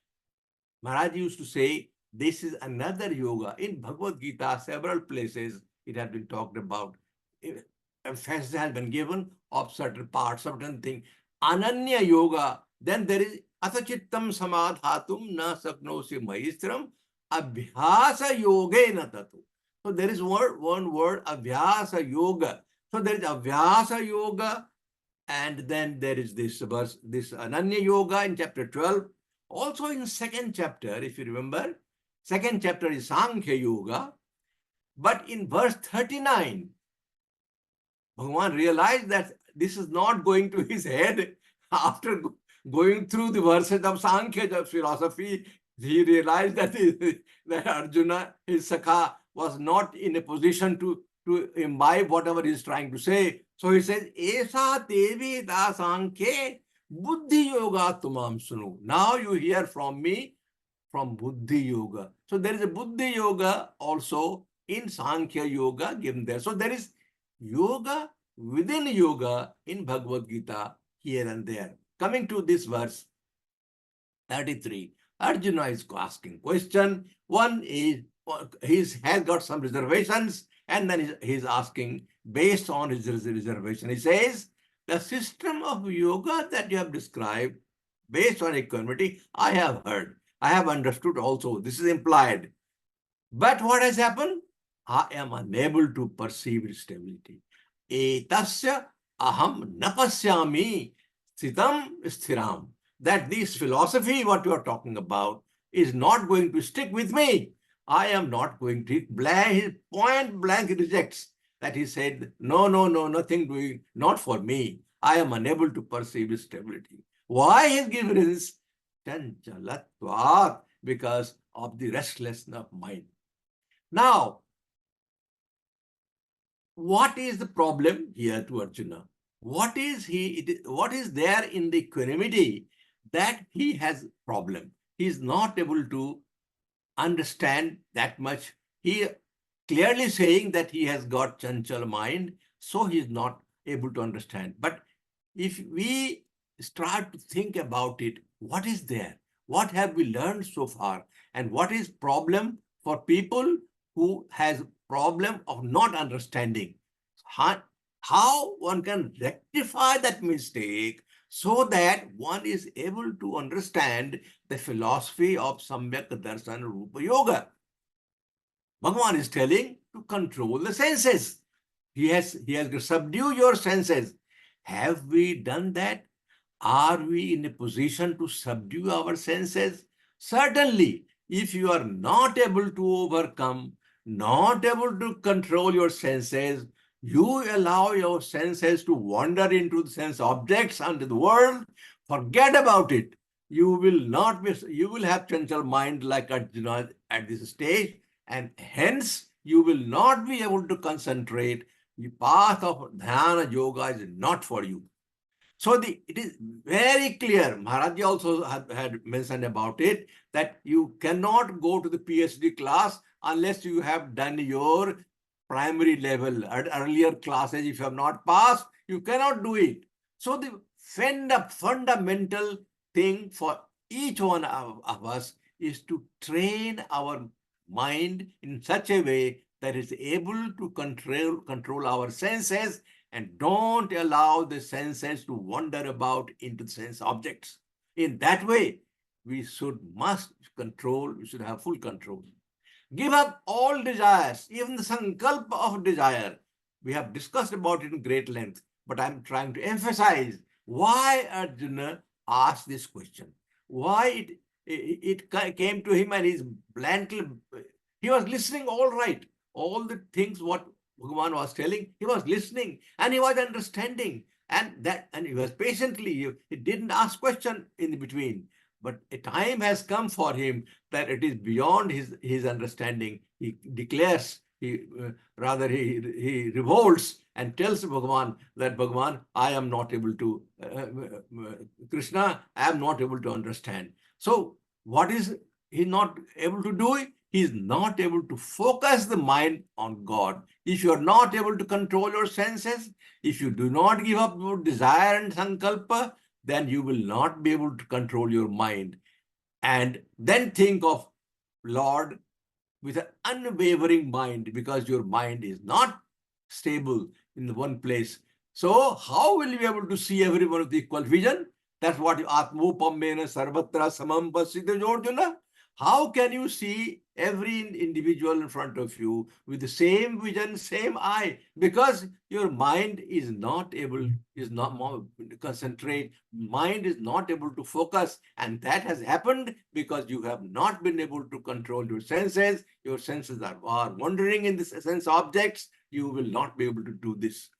Maharaj used to say, this is another yoga. In Bhagavad Gita, several places it has been talked about. Emphasis has been given of certain parts, certain things. Ananya Yoga. Then there is Athachittam Samadhatum na saknosi mahistram abhyasa yogena tatu. So there is one word, abhyasa yoga. So there is abhyasa yoga, and then there is this verse, this Ananya Yoga in chapter 12. Also in second chapter, if you remember, second chapter is Sankhya Yoga. But in verse 39, Bhagavan realized that this is not going to his head. After going through the verses of Sankhya, the philosophy, he realized that, that Arjuna, his Sakha, was not in a position to imbibe whatever he is trying to say. So he says, Esa tevi da Sankhya buddhi yoga tumam sunu. Now you hear from me from buddhi yoga. So there is a buddhi yoga also in Sankhya Yoga given there. So there is yoga within yoga in Bhagavad Gita here and there. Coming to this verse 33, Arjuna is asking question. One is he has got some reservations, and then he's asking based on his reservation. He says, the system of yoga that you have described based on equanimity, I have heard, I have understood also. This is implied. But what has happened? I am unable to perceive its stability. Etasya aham napasyami sthitam sthiram. That this philosophy, what you are talking about, is not going to stick with me. I am not going to. His point blank rejects that. He said, no, nothing doing, not for me. I am unable to perceive its stability. Why he has given this? Chanchalatvat, because of the restlessness of mind. Now, what is the problem here to Arjuna? What is there in the equanimity that he has problem? He is not able to understand that much. He clearly saying that he has got chanchal mind, so he is not able to understand. But if we start to think about it, what is there? What have we learned so far? And what is problem for people who has problem of not understanding? How one can rectify that mistake so that one is able to understand the philosophy of Samyak Darshan Rupa Yoga. Bhagavan is telling to control the senses. He has to subdue your senses. Have we done that? Are we in a position to subdue our senses? Certainly, if you are not able to overcome, not able to control your senses, you allow your senses to wander into the sense objects and the world, forget about it. You will have chanchal mind like Arjuna at this stage, and hence you will not be able to concentrate. The path of dhyana yoga is not for you. So it is very clear, Maharaj also had mentioned about it, that you cannot go to the PhD class unless you have done your primary level, earlier classes. If you have not passed, you cannot do it. So the fundamental thing for each one of us is to train our mind in such a way that is able to control our senses, and don't allow the senses to wander about into sense objects. In that way, we must control, we should have full control. Give up all desires, even the sankalpa of desire. We have discussed about it in great length, but I'm trying to emphasize why Arjuna asked this question. Why it came to him and he's bluntly, he was listening all right. All the things what Bhagavan was telling, he was listening and he was understanding. And he was patiently, he didn't ask question in between. But a time has come for him that it is beyond his understanding. He declares, he revolts and tells Bhagavan that Bhagavan, I am not able to, Krishna, I am not able to understand. So what is he not able to do? He is not able to focus the mind on God. If you are not able to control your senses, if you do not give up your desire and sankalpa, then you will not be able to control your mind. And then think of Lord with an unwavering mind, because your mind is not stable in the one place. So how will you be able to see everyone with equal vision? That's what Atmopammena Sarvatra Samam Pasita Jorjuna. How can you see every individual in front of you with the same vision, same eye? Because your mind is not able, is not more concentrate, mind is not able to focus. And that has happened because you have not been able to control your senses. Your senses are wandering in the sense objects. You will not be able to do this.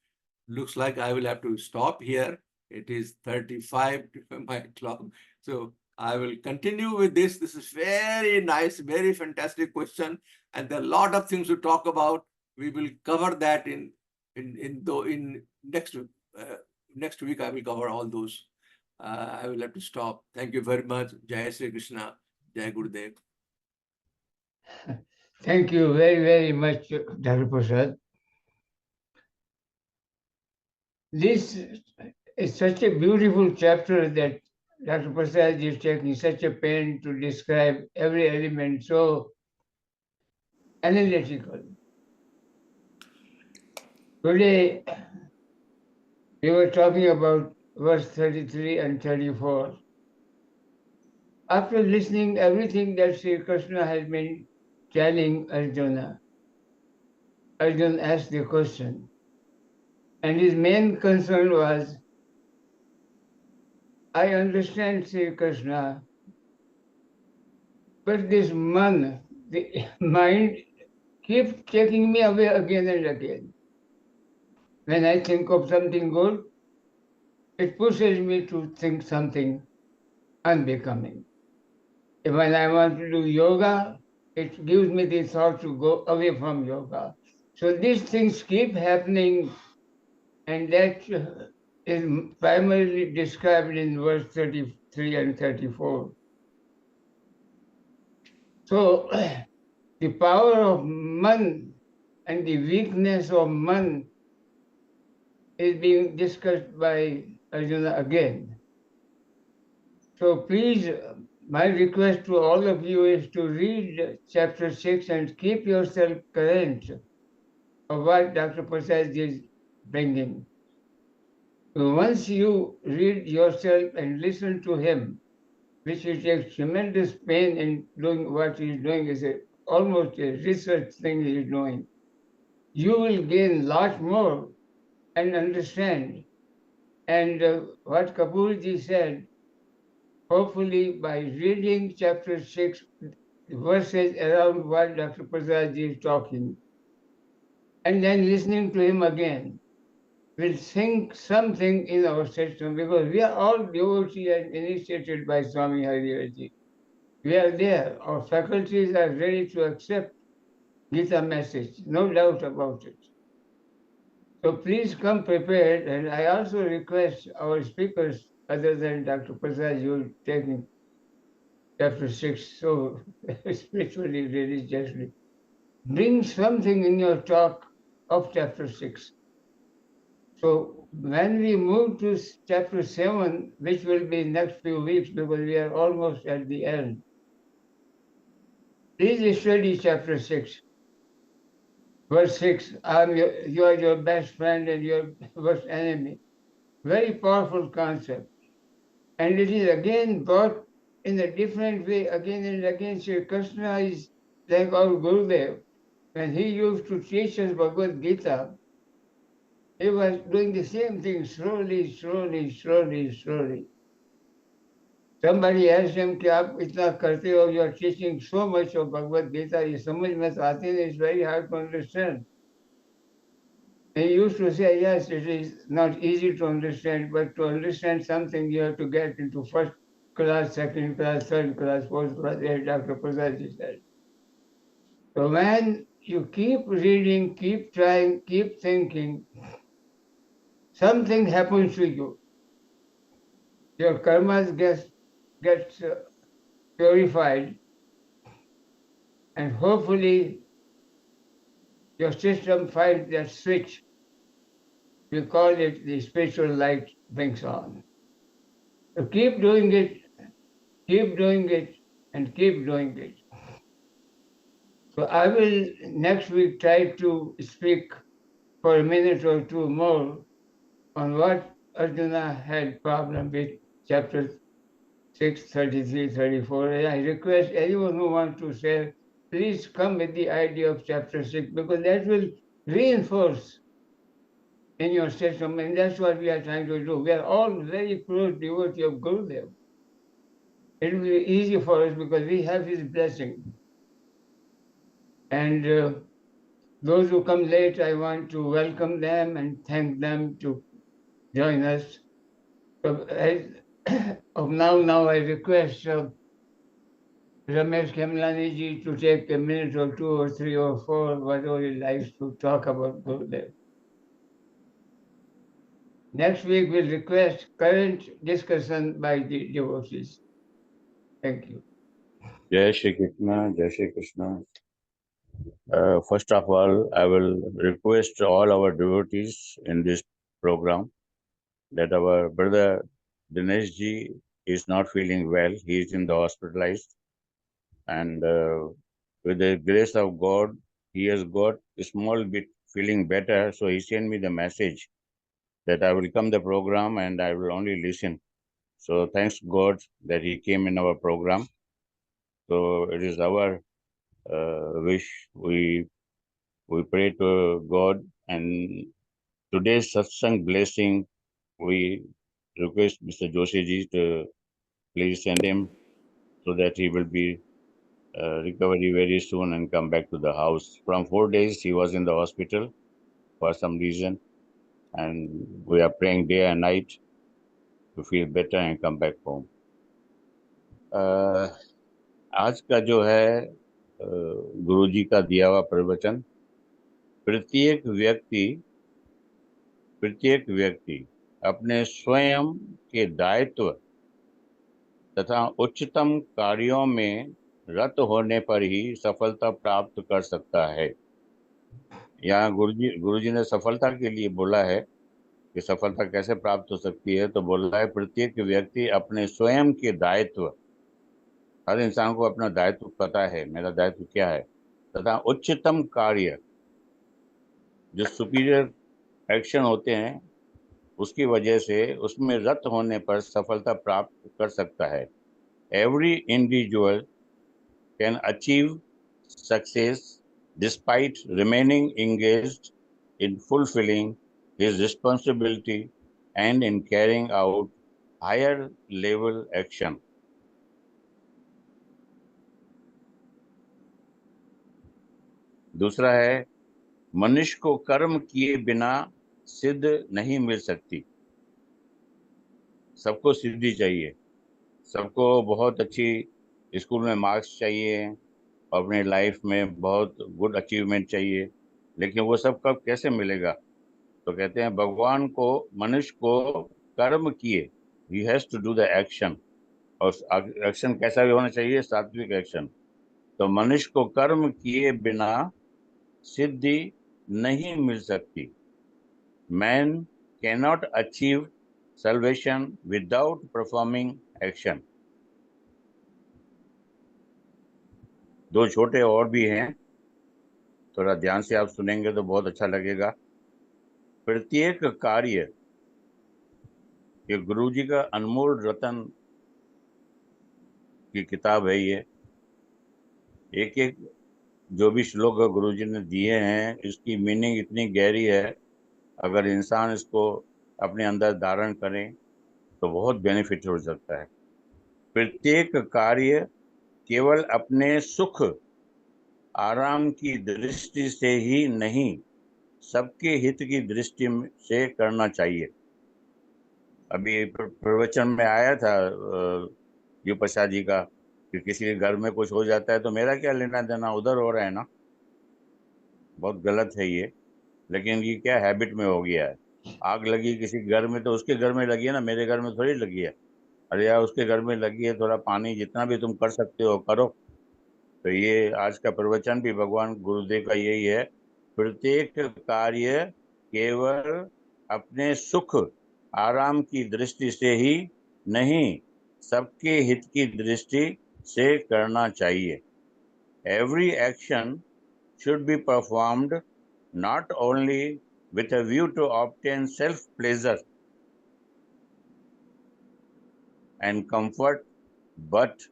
Looks like I will have to stop here. It is 35 to my clock. So I will continue with this. This is very nice, very fantastic question. And there are a lot of things to talk about. We will cover that in next week. I will cover all those. I will have to stop. Thank you very much. Jai Sri Krishna. Jai Gurudev. Thank you very, very much, Dr. Prasad. This is such a beautiful chapter that Dr. Prasad is taking such a pain to describe every element so analytical. Today, we were talking about verse 33 and 34. After listening everything that Sri Krishna has been telling Arjuna, Arjuna asked the question. And his main concern was, I understand Sri Krishna, but this man, the mind, keeps taking me away again and again. When I think of something good, it pushes me to think something unbecoming. When I want to do yoga, it gives me the thought to go away from yoga. So these things keep happening, and that is primarily described in verse 33 and 34. So the power of man and the weakness of man is being discussed by Arjuna again. So please, my request to all of you is to read chapter 6 and keep yourself current of what Dr. Prasad is bringing. So once you read yourself and listen to him, which he takes tremendous pain in doing what he's doing, is almost a research thing he's doing, you will gain a lot more and understand. And what Kapoorji said, hopefully by reading chapter 6, verses around what Dr. Prasad is talking, and then listening to him again, will sink something in our system, because we are all devotees and initiated by Swami Hariraji. We are there. Our faculties are ready to accept Gita message, no doubt about it. So please come prepared, and I also request our speakers, other than Dr. Prasad, you taking chapter 6 so spiritually, religiously, bring something in your talk of chapter 6. So when we move to chapter 7, which will be next few weeks because we are almost at the end, please study chapter 6. Verse 6, you are your best friend and your worst enemy. Very powerful concept. And it is again brought in a different way again and again. Sri Krishna is like our Gurudev. When he used to teach us Bhagavad Gita, he was doing the same thing slowly, slowly, slowly, slowly. Somebody asked him कि आप इतना करते हो, you are teaching so much of Bhagavad Gita, ये समझ में तो आती नहीं, it's very hard to understand. He used to say, yes, it is not easy to understand, but to understand something, you have to get into first class, second class, third class, fourth class, as Dr. Prasad said. So when you keep reading, keep trying, keep thinking, something happens to you. Your karmas gets purified, and hopefully your system finds that switch. We call it the spiritual light blinks on. So keep doing it, and keep doing it. So I will next week try to speak for a minute or two more on what Arjuna had problem with chapter 6, 33, 34. And I request anyone who wants to share, please come with the idea of chapter 6, because that will reinforce in your system, and that's what we are trying to do. We are all very close devotee of Gurudev. It will be easy for us because we have his blessing. And those who come late, I want to welcome them and thank them to join us. So now I request Ramesh Kemlani ji to take a minute or two or three or four, whatever he likes, to talk about Gurudev. Next week we'll request current discussion by the devotees. Thank you. Jai Shri Krishna, Jai Shri Krishna. First of all, I will request all our devotees in this program that our brother Dinesh ji is not feeling well. He is in the hospitalized, and with the grace of God, he has got a small bit feeling better. So he sent me the message that I will come the program and I will only listen. So thanks God that he came in our program. So it is our wish. We pray to God, and today's satsang blessing, we request Mr. Joshi ji to please send him so that he will be recovery very soon and come back to the house. From 4 days, he was in the hospital for some reason, and we are praying day and night to feel better and come back home. आज का जो है गुरु जी का दिया हुआ प्रवचन, प्रत्येक व्यक्ति अपने स्वयं के दायित्व तथा उच्चतम कार्यों में रत होने पर ही सफलता प्राप्त कर सकता है। यहाँ गुरुजी ने सफलता के लिए बोला है कि सफलता कैसे प्राप्त हो सकती है, तो बोला है प्रत्येक व्यक्ति अपने स्वयं के दायित्व, हर इंसान को अपना दायित्व पता है, मेरा दायित्व क्या है, तथा उच्चतम कार्य जो सुपीरियर एक्शन होते हैं उसकी वजह से उसमें रत होने पर सफलता प्राप्त कर सकता है। Every individual can achieve success despite remaining engaged in fulfilling his responsibility and in carrying out higher level action. दूसरा है, मनुष्य को कर्म किए बिना सिद्ध नहीं मिल सकती। सबको सिद्धि चाहिए, सबको बहुत अच्छी स्कूल में मार्क्स चाहिए, अपने लाइफ में बहुत गुड अचीवमेंट चाहिए, लेकिन वो सब कब कैसे मिलेगा? तो कहते हैं भगवान को, मनुष्य को कर्म किए, ही has to do the action, और एक्शन कैसा भी होना चाहिए? सात्विक एक्शन। तो मनुष्य को कर्म किए बिना सिद्धि नहीं मिल सकती। Man can not achieve salvation without performing action. दो छोटे और भी हैं, थोड़ा ध्यान से आप सुनेंगे तो बहुत अच्छा लगेगा। प्रत्येक कार्य, ये गुरु जी का अनमोल रतन की किताब है ये। एक एक जो भी श्लोक गुरुजी ने दिए हैं, इसकी मीनिंग इतनी गहरी है। अगर इंसान इसको अपने अंदर धारण करें तो बहुत बेनिफिट हो सकता है। प्रत्येक कार्य केवल अपने सुख आराम की दृष्टि से ही नहीं, सबके हित की दृष्टि से करना चाहिए। अभी प्रवचन में आया था यू प्रसाद जी का कि किसी के घर में कुछ हो जाता है तो मेरा क्या लेना देना, उधर हो रहा है ना। बहुत गलत है ये, लेकिन ये क्या हैबिट में हो गया है। आग लगी किसी के घर में तो उसके घर में लगी है ना, मेरे घर में थोड़ी लगी है। अरे यार उसके घर में लगी है, थोड़ा पानी जितना भी तुम कर सकते हो करो। तो ये आज का प्रवचन भी भगवान गुरुदेव का यही है, प्रत्येक कार्य केवल अपने सुख आराम की दृष्टि से ही नहीं, सबके हित की दृष्टि से करना चाहिए। Every action should be performed not only with a view to obtain self pleasure and comfort, but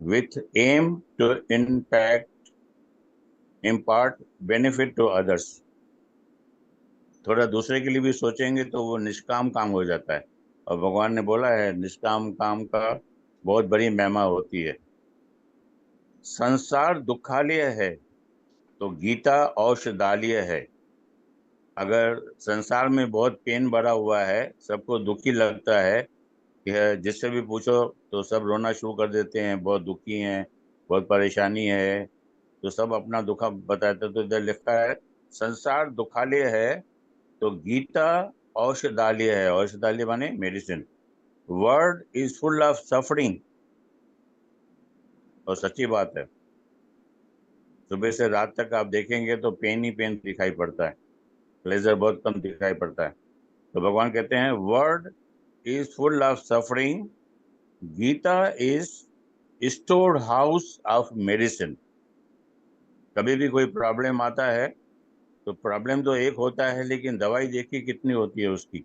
with aim to impart benefit to others. थोड़ा दूसरे के लिए भी सोचेंगे तो वो निष्काम काम हो जाता है। और भगवान ने बोला है निष्काम काम का बहुत बड़ी महिमा होती है। संसार दुखालय है तो गीता औषधालय है। अगर संसार में बहुत पेन भरा हुआ है, सबको दुखी लगता है, जिससे भी पूछो तो सब रोना शुरू कर देते हैं, बहुत दुखी हैं, बहुत परेशानी है, तो सब अपना दुख बताते। तो इधर लिखा है संसार दुखालय है तो गीता औषधालय है। औषधालय माने medicine. World is full of suffering, और सच्ची बात है। सुबह से रात तक आप देखेंगे तो पेन ही पेन दिखाई पड़ता है, प्लेजर बहुत कम दिखाई पड़ता है। तो भगवान कहते हैं world is full of suffering, Gita is stored house of medicine. कभी भी कोई प्रॉब्लम आता है तो प्रॉब्लम तो एक होता है, लेकिन दवाई देखिए कितनी होती है उसकी।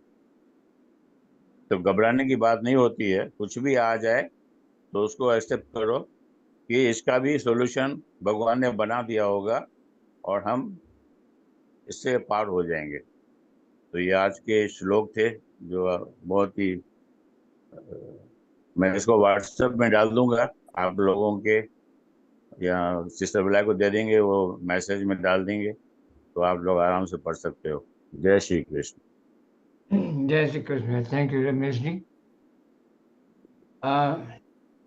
तो घबराने की बात नहीं होती है, कुछ भी आ जाए तो उसको एक्सेप्ट करो कि इसका भी सॉल्यूशन भगवान ने बना दिया होगा और हम इससे पार हो जाएंगे। तो ये आज के श्लोक थे जो बहुत ही मैं इसको व्हाट्सएप में डाल दूंगा आप लोगों के, या सिस्टर बिला को दे देंगे, वो मैसेज में डाल देंगे, तो आप लोग आराम से पढ़ सकते हो। जय Shri Krishna. Jai Shri Krishna. Thank you, Rameshji.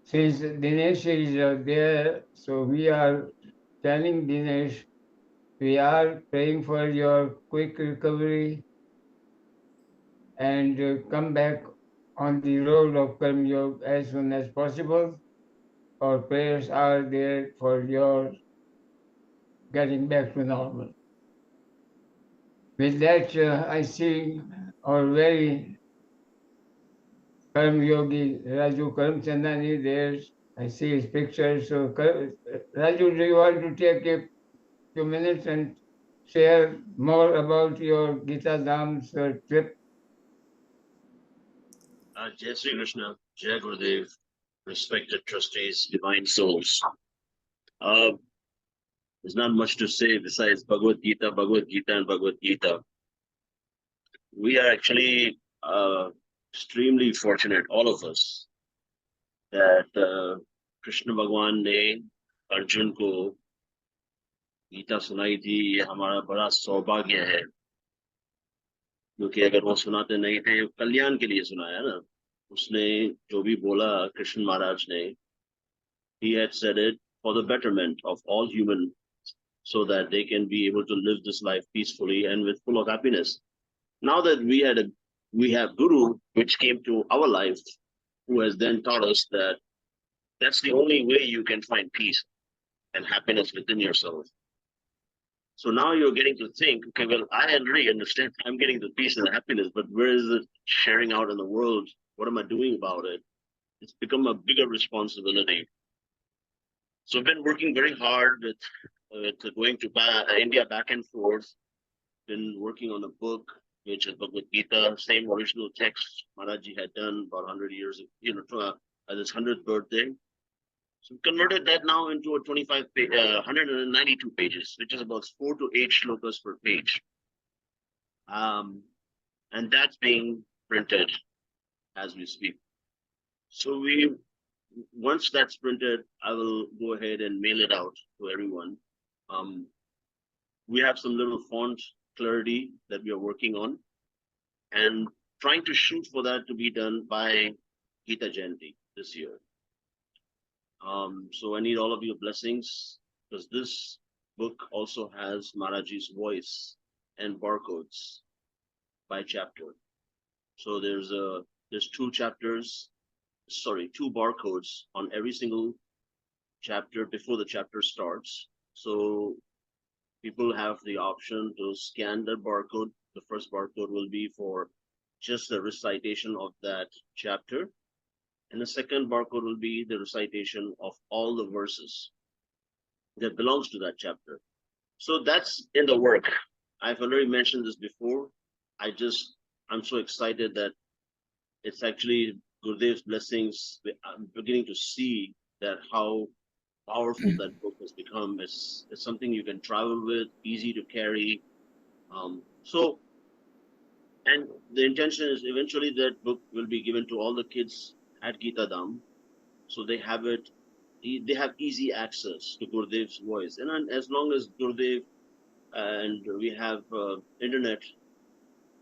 Since Dinesh is there, so we are telling Dinesh, we are praying for your quick recovery and come back on the road of Karma Yoga as soon as possible. Our prayers are there for your getting back to normal. With that, I see our very Karma Yogi Raju Karamchandani there. I see his picture. So, Raju, do you want to take a few minutes and share more about your Gita Dham's trip? Jai Sri Krishna, Jai Gurudev, respected trustees, divine souls. There's not much to say besides Bhagavad Gita, Bhagavad Gita, and Bhagavad Gita. We are actually extremely fortunate, all of us, that Krishna Bhagwan ने अर्जुन को गीता सुनाई थी। ये हमारा बड़ा सौभाग्य है, क्योंकि अगर वो सुनाते नहीं थे, कल्याण के लिए सुनाया ना। उसने जो भी बोला कृष्ण महाराज ने, he had said it for the betterment of all humans, so that they can be able to live this life peacefully and with full of happiness. Now that we have Guru, which came to our life, who has then taught us that that's the only way you can find peace and happiness within yourself. So now you're getting to think, okay, well, I already understand I'm getting the peace and the happiness, but where is it sharing out in the world? What am I doing about it? It's become a bigger responsibility. So I've been working very hard with going to India back and forth. Been working on a book, which is Bhagavad Gita, same original text Maharaj Ji had done about 100 years, at his 100th birthday. So we converted that now into a 192 pages, which is about 4 to 8 shlokas per page. And that's being printed as we speak. So once that's printed, I will go ahead and mail it out to everyone. We have some little font clarity that we are working on and trying to shoot for that to be done by Gita Jayanti this year. So I need all of your blessings, because this book also has Maharaji's voice and barcodes by chapter. So there's 2 barcodes on every single chapter before the chapter starts. So people have the option to scan the barcode. The first barcode will be for just the recitation of that chapter. And the second barcode will be the recitation of all the verses that belongs to that chapter. So that's in the work. I've already mentioned this before. I'm so excited that it's actually Gurudev's blessings. I'm beginning to see that how powerful that book has become. It's something you can travel with, easy to carry. And the intention is eventually that book will be given to all the kids at Gita Dham, so they have easy access to Gurudev's voice. And as long as Gurudev and we have internet,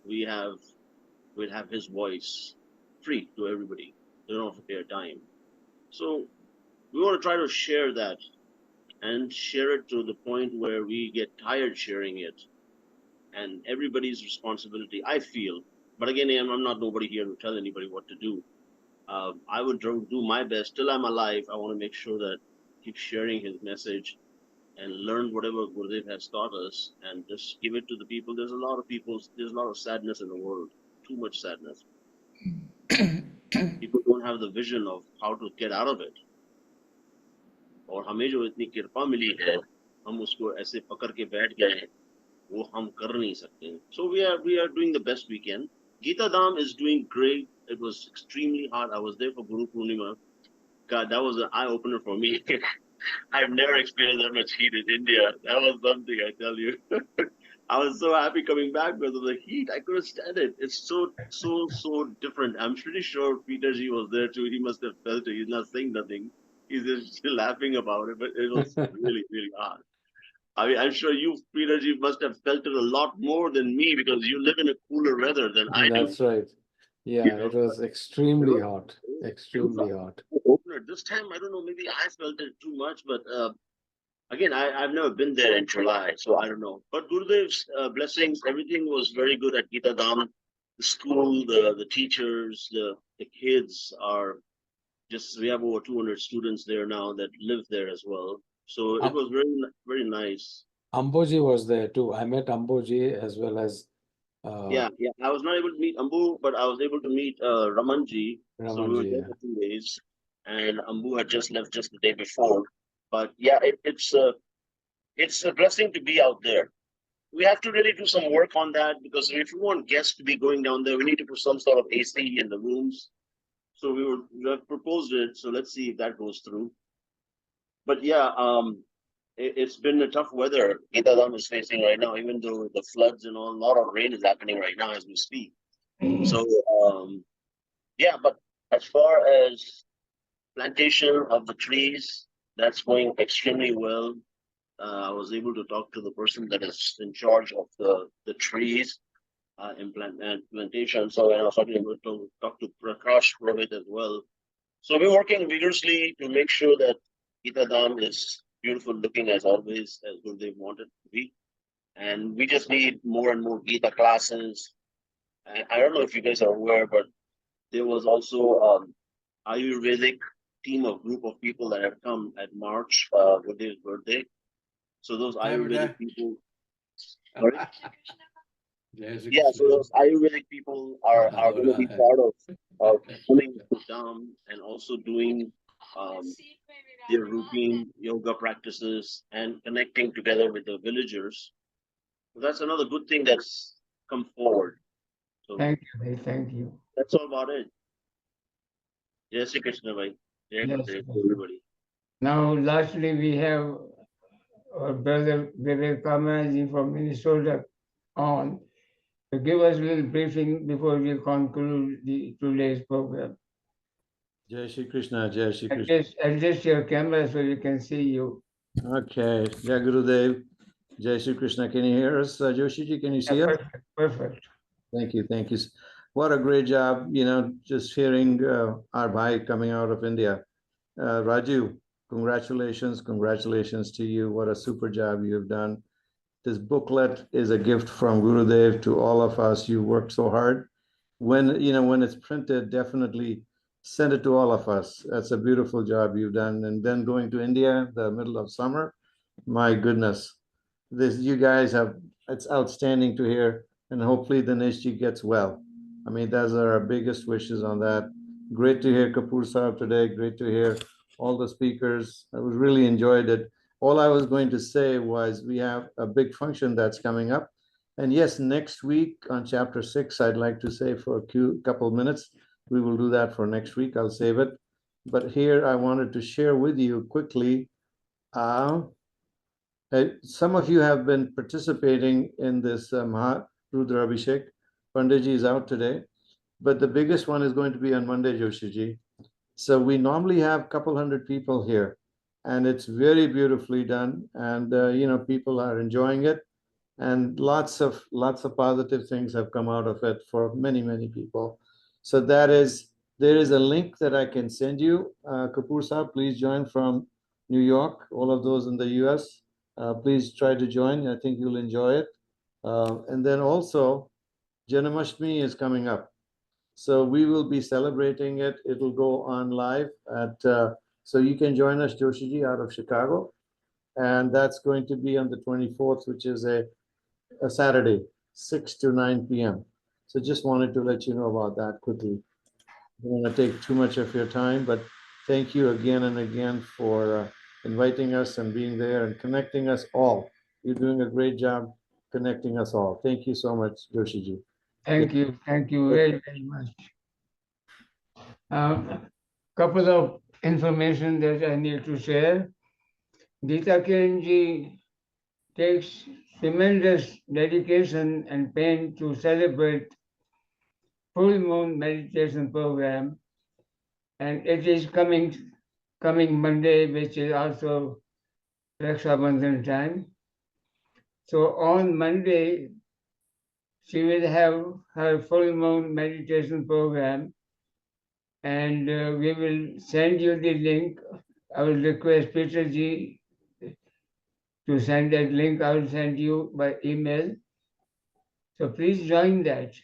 we'll have his voice free to everybody. They don't have to pay a dime. So we want to try to share that and share it to the point where we get tired sharing it. And everybody's responsibility, I feel. But again, I'm not nobody here to tell anybody what to do. I would do my best till I'm alive. I want to make sure that keep sharing his message and learn whatever Gurudev has taught us and just give it to the people. There's a lot of sadness in the world, too much sadness. People don't have the vision of how to get out of it. और हमें जो इतनी कृपा मिली है, हम उसको ऐसे पकड़ के बैठ गए, वो हम कर नहीं सकते. So we are doing the best we can. Gita Dham is doing great. It was extremely hot. I was there for Guru Purnima. God, that was an eye-opener for me. I've never experienced that much heat in India. That was something, I tell you. I was so happy coming back because of the heat. I couldn't stand it. It's so different. I'm pretty sure Peterji was there too. He must have felt it. He's not saying nothing. He's just still laughing about it, but it was really, really hot. I mean, I'm sure you, Peterji, must have felt it a lot more than me because you live in a cooler weather than I do. That's right. Yeah, it was extremely hot. Extremely hot. Opener. This time, I don't know, maybe I felt it too much, but again, I've never been there in July, so I don't know. But Gurudev's blessings, everything was very good at Gita Dham. The school, the teachers, the kids are just, we have over 200 students there now that live there as well. So it was very, very nice. Amboji was there too. I met Amboji as well as yeah. I was not able to meet Ambu, but I was able to meet Ramanji. So we were there for 2 days, and Ambu had just left just the day before. But yeah, it's a blessing to be out there. We have to really do some work on that, because if we want guests to be going down there, we need to put some sort of AC in the rooms. So we have proposed it. So let's see if that goes through. But yeah, it's been a tough weather Gita Dham is facing right now, even though the floods and all, a lot of rain is happening right now as we speak. So yeah, but as far as plantation of the trees, that's going extremely well. I was able to talk to the person that is in charge of the trees in plantation. So I was able to talk to Prakash Purohit as well. So we're working vigorously to make sure that Gita Dham is beautiful looking as always, as Gurudev wanted to be. And we just need more and more Gita classes. And I don't know if you guys are aware, but there was also Ayurvedic team of group of people that have come at March, Gurudev's birthday. So those Ayurvedic people. Sorry? Yeah, so those Ayurvedic people are going to be part of coming to Dham and also doing their routine yoga practices and connecting together with the villagers. So that's another good thing that's come forward. So thank you. That's all about it. Jai Shri Krishna, bhai. Jai Gurudev, everybody. Now, lastly, we have our brother Vivek Kamaraji from Minnesota on to give us a little briefing before we conclude today's program. Jai Shri Krishna, Jai Shri Krishna. Adjust your camera so we can see you. Okay, Jai Gurudev, Jai Shri Krishna. Can you hear us, Joshiji? Can you see us? Perfect, perfect. Thank you, thank you. What a great job, just hearing our bhai coming out of India. Raju, congratulations to you. What a super job you have done. This booklet is a gift from Gurudev to all of us. You worked so hard. When it's printed, definitely send it to all of us. That's a beautiful job you've done. And then going to India, the middle of summer, my goodness, you guys it's outstanding to hear. And hopefully Dineshji gets well. I mean, those are our biggest wishes on that. Great to hear Kapoor Sahib today. Great to hear all the speakers. I was really enjoyed it. All I was going to say was we have a big function that's coming up. And yes, next week on chapter 6, I'd like to say for a couple of minutes, we will do that for next week. I'll save it. But here I wanted to share with you quickly. Some of you have been participating in this Maha Rudra Abhishek. Panditji is out today, but the biggest one is going to be on Monday, Joshiji. So we normally have a couple hundred people here, and it's very beautifully done. And people are enjoying it, and lots of positive things have come out of it for many, many people. So there is a link that I can send you. Kapoor Sahib, please join from New York. All of those in the US, please try to join. I think you'll enjoy it. And then also, Janmashtami is coming up. So we will be celebrating it. It'll go on live so you can join us, Joshiji, out of Chicago. And that's going to be on the 24th, which is a Saturday, 6 to 9 p.m. So just wanted to let you know about that quickly. I don't want to take too much of your time, but thank you again and again for inviting us and being there and connecting us all. You're doing a great job connecting us all. Thank you so much, Joshiji. Thank you very, very much. Couple of information that I need to share. Gita Kiranji takes tremendous dedication and pain to celebrate full moon meditation program, and it is coming Monday, which is also Raksha Bandhan time. So on Monday, she will have her full moon meditation program, and we will send you the link. I will request Peterji to send that link. I will send you by email. So please join that.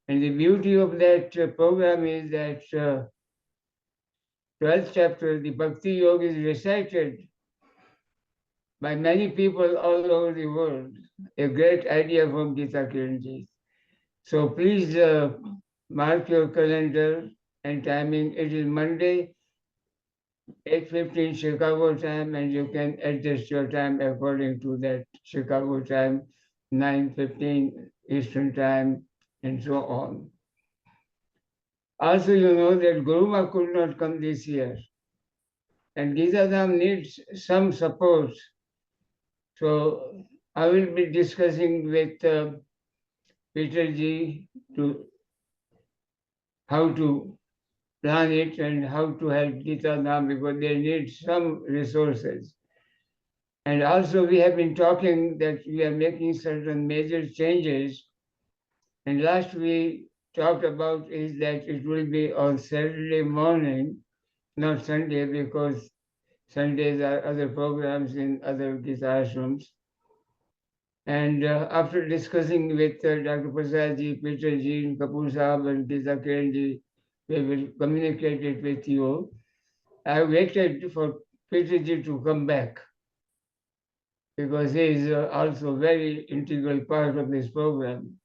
And the beauty of that program is that 12th chapter, the Bhakti Yoga, is recited by many people all over the world. A great idea from Gita Kiranji. So please mark your calendar and timing. It is Monday, 8:15 Chicago time, and you can adjust your time according to that Chicago time, 9:15 Eastern time, and so on. Also, you know that Guruma could not come this year, and Gita Dham needs some support. So I will be discussing with Peterji to how to plan it and how to help Gita Dham, because they need some resources. And also we have been talking that we are making certain major changes. And last we talked about is that it will be on Saturday morning, not Sunday, because Sundays are other programs in other Gita ashrams. And after discussing with Dr. Prasadji, Peterji, Kapoor Sahib, and Gita Kiranji, we will communicate it with you. I waited for Peterji to come back because he is also a very integral part of this program.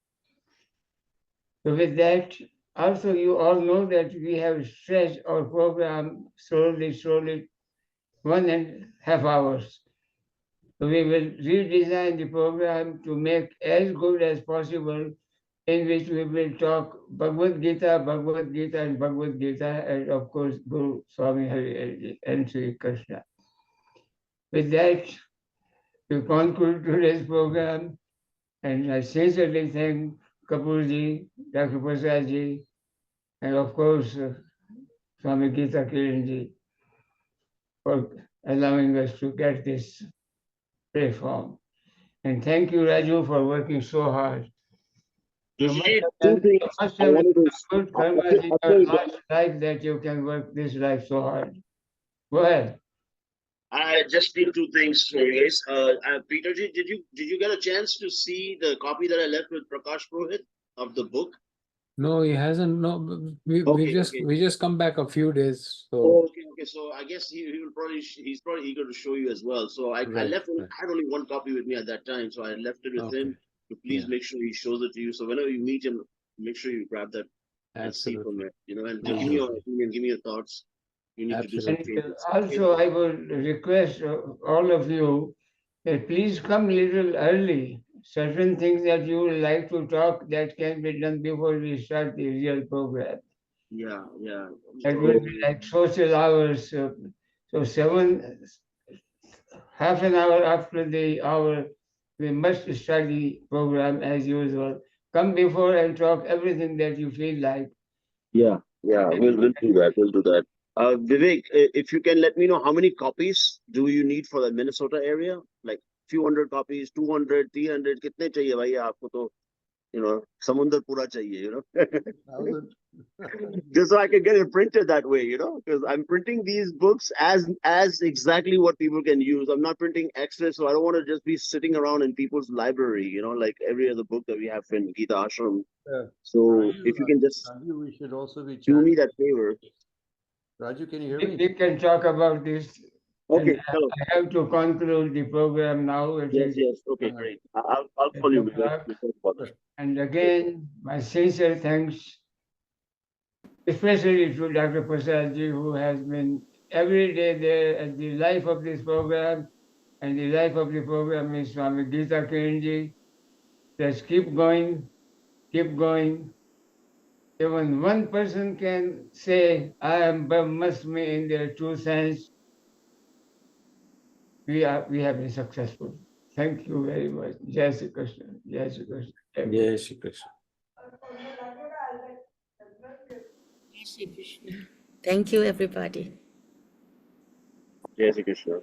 So with that, also you all know that we have stretched our program slowly, 1.5 hours. So we will redesign the program to make as good as possible in which we will talk Bhagavad Gita, and Bhagavad Gita, and of course Guru Swami Hari and Sri Krishna. With that, we conclude today's program, and I sincerely thank Kapurji, Dr. Prasadji, and of course Swami Gita Kiranji for allowing us to get this platform. And thank you, Raju, for working so hard. You must Joshiji, have two done- things you must I have wanted to. good karmas in your last life that you can work this life so hard. Go ahead. I just need two things for you guys. Peterji, did you get a chance to see the copy that I left with Prakash Purohit of the book? No, he hasn't. No, we Okay, we just come back a few days. So Oh, okay. So I guess he will probably he's probably eager to show you as well. So I Right, left. right. I had only one copy with me at that time, so I left it with Okay. him to please Yeah. make sure he shows it to you. So whenever you meet him, make sure you grab that and see from Absolutely. it. You know, and Will give me your do. opinion, give me your thoughts. You need to do some Absolutely. And changes. also, I would request all of you that please come little early. Certain things that you would like to talk that can be done before we start the real program. Yeah. It So, will be like social hours. So half an hour after the hour, we must start the program as usual. Come before and talk everything that you feel like. yeah. We'll do that. We'll do that. Vivek, if you can let me know how many copies do you need for the Minnesota area? Like few hundred copies, 200, 300, कितने चाहिए भाई आपको तो, you know, समुंदर पूरा चाहिए, you know. Just so I can get it printed that way, you know, because I'm printing these books as exactly what people can use. I'm not printing extras, so I don't want to just be sitting around in people's library, you know, like every other book that we have in Gita Ashram. So if you can just Raju, we should also be do me chanting. that favor. Raju, can you hear We me? can talk about this. Okay, And hello. I have to conclude the program now. It is Yes. Okay, great. I'll call you. Vivek. And again, my sincere thanks, especially to Dr. Prasadji, who has been every day there at the life of this program. And the life of the program is Swami Gita Kiranji. Just keep going, keep going. Even one person can say, I am Brahmasmi in their true sense. We have been successful. Thank you very much. Jai Shri Krishna. Jai Shri Krishna. Jai Shri Krishna. Jai Shri Krishna. Thank you, everybody. Jai Shri Krishna.